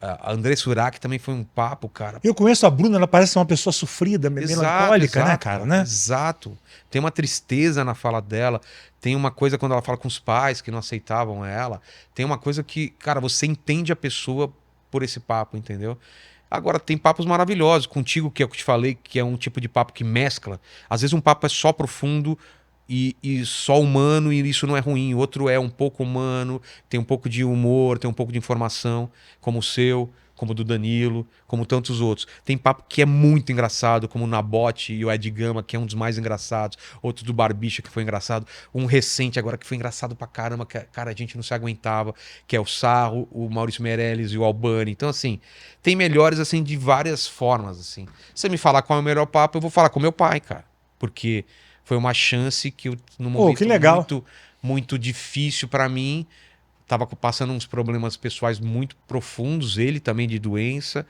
A André Surak também foi um papo, cara. Eu conheço a Bruna, ela parece uma pessoa sofrida, melancólica, né, cara? Né? Exato. Tem uma tristeza na fala dela. Tem uma coisa quando ela fala com os pais que não aceitavam ela. Tem uma coisa que, cara, você entende a pessoa por esse papo, entendeu? Agora, tem papos maravilhosos. Contigo, que é o que eu te falei, que é um tipo de papo que mescla. Às vezes um papo é só profundo e só humano, e isso não é ruim. O outro é um pouco humano, tem um pouco de humor, tem um pouco de informação, como o seu, como o do Danilo, como tantos outros. Tem papo que é muito engraçado, como o Nabote e o Ed Gama, que é um dos mais engraçados. Outro do Barbicha, que foi engraçado. Um recente agora, que foi engraçado pra caramba, que, cara, a gente não se aguentava, que é o Sarro, o Maurício Meirelles e o Albani. Então, assim, tem melhores, assim, de várias formas, assim. Se você me falar qual é o melhor papo, eu vou falar com meu pai, cara. Porque foi uma chance que eu, num momento que legal. muito, muito difícil pra mim, tava passando uns problemas pessoais muito profundos, ele também de doença,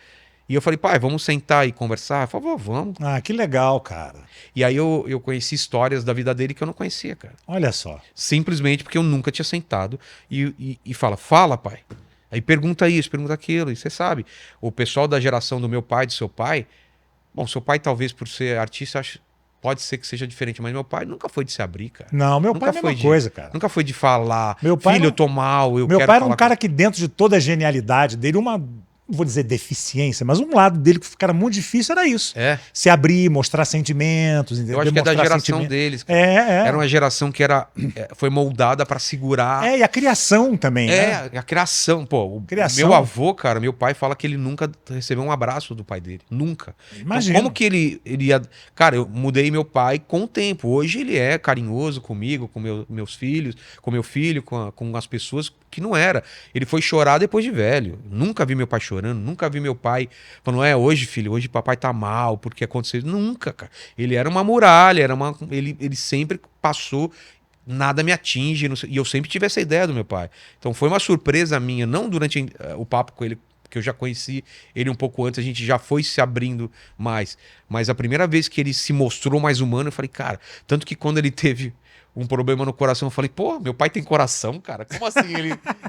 E eu falei, pai, vamos sentar e conversar? Ele falou, vamos. Ah, que legal, cara. E aí eu conheci histórias da vida dele que eu não conhecia, cara. Olha só. Simplesmente porque eu nunca tinha sentado e fala, pai. Aí pergunta isso, pergunta aquilo, e você sabe. O pessoal da geração do meu pai, do seu pai, bom, seu pai talvez por ser artista, pode ser que seja diferente, mas meu pai nunca foi de se abrir, cara. Não, meu Nunca pai é a foi mesma coisa, cara. Nunca foi de falar, Meu pai filho, não- eu tô mal, eu Meu quero pai era um falar cara que, dentro de toda a genialidade dele, não vou dizer deficiência, mas um lado dele que era muito difícil era isso. É, Se abrir, mostrar sentimentos, entendeu? eu acho que é da Demonstrar geração sentimentos. deles, cara. É. Era uma geração que foi moldada pra segurar. E a criação também, né? A criação. Pô, o Criação. meu avô, cara, meu pai fala que ele nunca recebeu um abraço do pai dele. Nunca. Imagina. Então, como que ele ia. Cara, eu mudei meu pai com o tempo. Hoje ele é carinhoso comigo, com meus filhos, com meu filho, com as pessoas que não era. Ele foi chorar depois de velho. Nunca vi meu pai chorando, nunca vi meu pai falando, hoje, filho, hoje papai tá mal, porque aconteceu. Nunca, cara. Ele era uma muralha, ele sempre passou. Nada me atinge, e eu sempre tive essa ideia do meu pai. Então foi uma surpresa minha, não durante o papo com ele, que eu já conheci ele um pouco antes, a gente já foi se abrindo mais. Mas a primeira vez que ele se mostrou mais humano, eu falei, cara, tanto que quando ele teve um problema no coração, eu falei, pô, meu pai tem coração, cara? Como assim?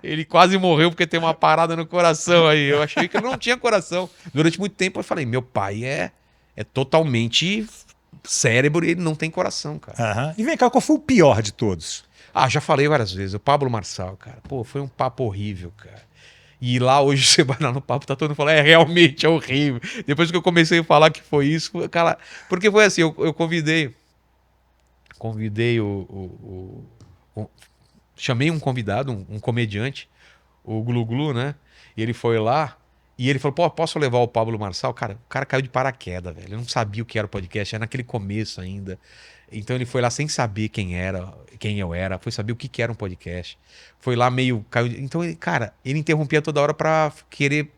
Ele quase morreu porque tem uma parada no coração aí. Eu achei que ele não tinha coração. Durante muito tempo eu falei, meu pai é totalmente cérebro e ele não tem coração, cara. Aham. E vem cá, qual foi o pior de todos? Já falei várias vezes, o Pablo Marçal, cara. Pô, foi um papo horrível, cara. E lá hoje você vai lá no papo, tá todo mundo falando, realmente é horrível. Depois que eu comecei a falar que foi isso, cara, porque foi assim, eu convidei chamei um convidado, um comediante, o Glu Glu, né? E ele foi lá e ele falou, pô, posso levar o Pablo Marçal? Cara, o cara caiu de paraquedas, velho. Ele não sabia o que era o podcast, era naquele começo ainda. Então ele foi lá sem saber quem eu era, foi saber o que era um podcast. Foi lá meio... Então, ele interrompia toda hora pra querer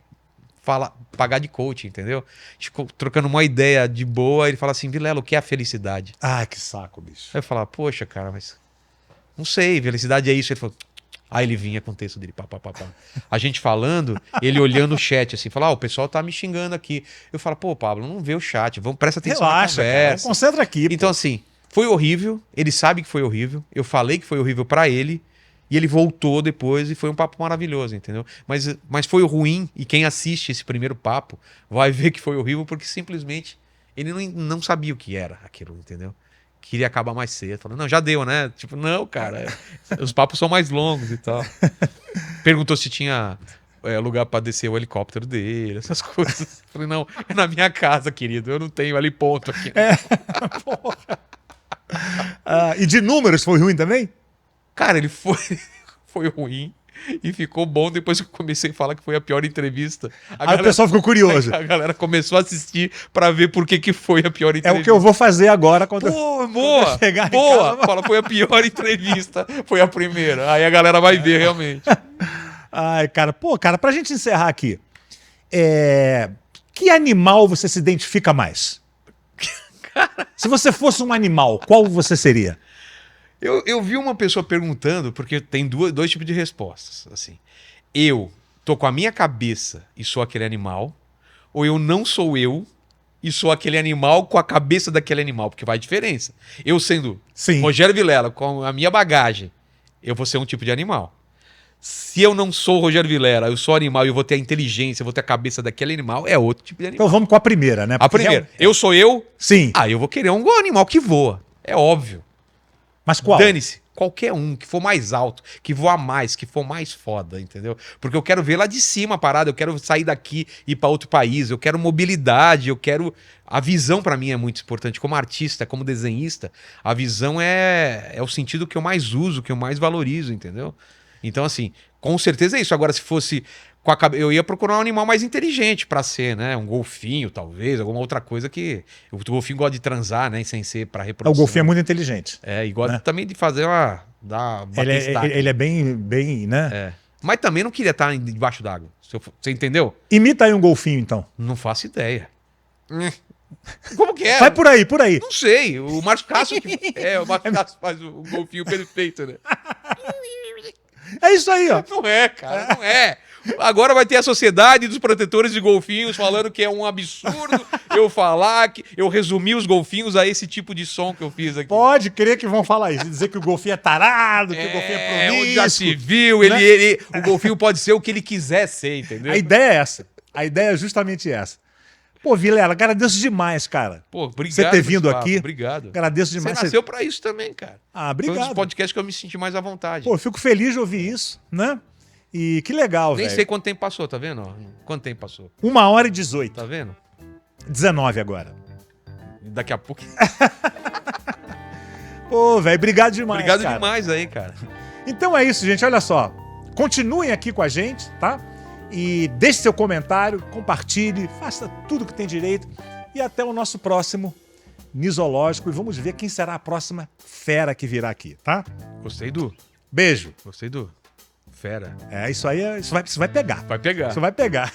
pagar de coach, entendeu? Ficou trocando uma ideia de boa, ele fala assim, Vilela, o que é a felicidade? Ah, que saco, bicho. Aí eu falava, poxa, cara, mas... Não sei, felicidade é isso. Ele falou... Aí ele vinha com o texto dele, pá. A gente falando, ele olhando o chat assim, falava, o pessoal tá me xingando aqui. Eu falo, pô, Pablo, não vê o chat, presta atenção na Relaxa, cara. conversa. Concentra aqui. Então, assim, foi horrível, ele sabe que foi horrível, eu falei que foi horrível pra ele, e ele voltou depois e foi um papo maravilhoso, entendeu? Mas foi ruim, e quem assiste esse primeiro papo vai ver que foi horrível, porque simplesmente ele não sabia o que era aquilo, entendeu? Queria acabar mais cedo. Falando, não, já deu, né? Tipo, não, cara, os papos são mais longos e tal. Perguntou se tinha lugar pra descer o helicóptero dele, essas coisas. Falei, não, é na minha casa, querido, eu não tenho ali ponto aqui. Porra. E de números foi ruim também? Cara, ele foi ruim e ficou bom depois que eu comecei a falar que foi a pior entrevista. Aí o pessoal ficou curioso. A galera começou a assistir pra ver por que foi a pior entrevista. É o que eu vou fazer agora quando boa! chegar em Boa! casa. Fala, foi a pior entrevista, foi a primeira. Aí a galera vai ver realmente. Ai, cara, pra gente encerrar aqui, que animal você se identifica mais? Se você fosse um animal, qual você seria? Eu vi uma pessoa perguntando, porque tem dois tipos de respostas. Assim, eu tô com a minha cabeça e sou aquele animal, ou eu não sou eu e sou aquele animal com a cabeça daquele animal, porque vai diferença. Eu sendo Rogério Vilela, com a minha bagagem, eu vou ser um tipo de animal. Se eu não sou o Rogério Vilela, eu sou animal e eu vou ter a inteligência, eu vou ter a cabeça daquele animal, é outro tipo de animal. Então vamos com a primeira, né? A primeira. Eu sou eu? Sim. Eu vou querer um animal que voa. É óbvio. Mas qual? Dane-se. Qualquer um que for mais alto, que voa mais, que for mais foda, entendeu? Porque eu quero ver lá de cima a parada, eu quero sair daqui e ir pra outro país, eu quero mobilidade, eu quero... A visão pra mim é muito importante. Como artista, como desenhista, a visão é o sentido que eu mais uso, que eu mais valorizo, entendeu? Então, assim, com certeza é isso. Agora, se fosse eu ia procurar um animal mais inteligente pra ser, né? Um golfinho, talvez, alguma outra coisa que... O golfinho gosta de transar, né? Sem ser pra reprodução. O golfinho é muito inteligente. E gosta também de fazer ele é bem, né? Mas também não queria estar debaixo d'água. Você entendeu? Imita aí um golfinho, então. Não faço ideia. Como que é? Vai por aí, por aí. Não sei. O Márcio Cássio o Márcio Cássio faz o golfinho perfeito, né? É isso aí, ó. Não é, cara, não é. Agora vai ter a Sociedade dos Protetores de Golfinhos falando que é um absurdo eu falar que eu resumi os golfinhos a esse tipo de som que eu fiz aqui. Pode crer que vão falar isso. Dizer que o golfinho é tarado, que o golfinho é promíscuo. Onde já se viu, né? o golfinho pode ser o que ele quiser ser, entendeu? A ideia é essa. A ideia é justamente essa. Pô, Vilela, agradeço demais, cara. Pô, obrigado. Você ter vindo Gustavo, aqui. Obrigado. Agradeço demais. Você nasceu pra isso também, cara. Ah, Foi um obrigado. dos podcasts que eu me senti mais à vontade. Pô, eu fico feliz de ouvir isso, né? E que legal, velho. Nem sei quanto tempo passou, tá vendo? Ó, quanto tempo passou? 1h18. Tá vendo? 19 agora. Daqui a pouco. Pô, velho, obrigado demais, Obrigado cara. demais aí, cara. Então é isso, gente. Olha só. Continuem aqui com a gente, tá? E deixe seu comentário, compartilhe, faça tudo que tem direito. E até o nosso próximo Nisológico. E vamos ver quem será a próxima fera que virá aqui, tá? Gostei do. Beijo. Gostei do. Fera. É, isso aí, isso vai pegar. Vai pegar. Isso vai pegar.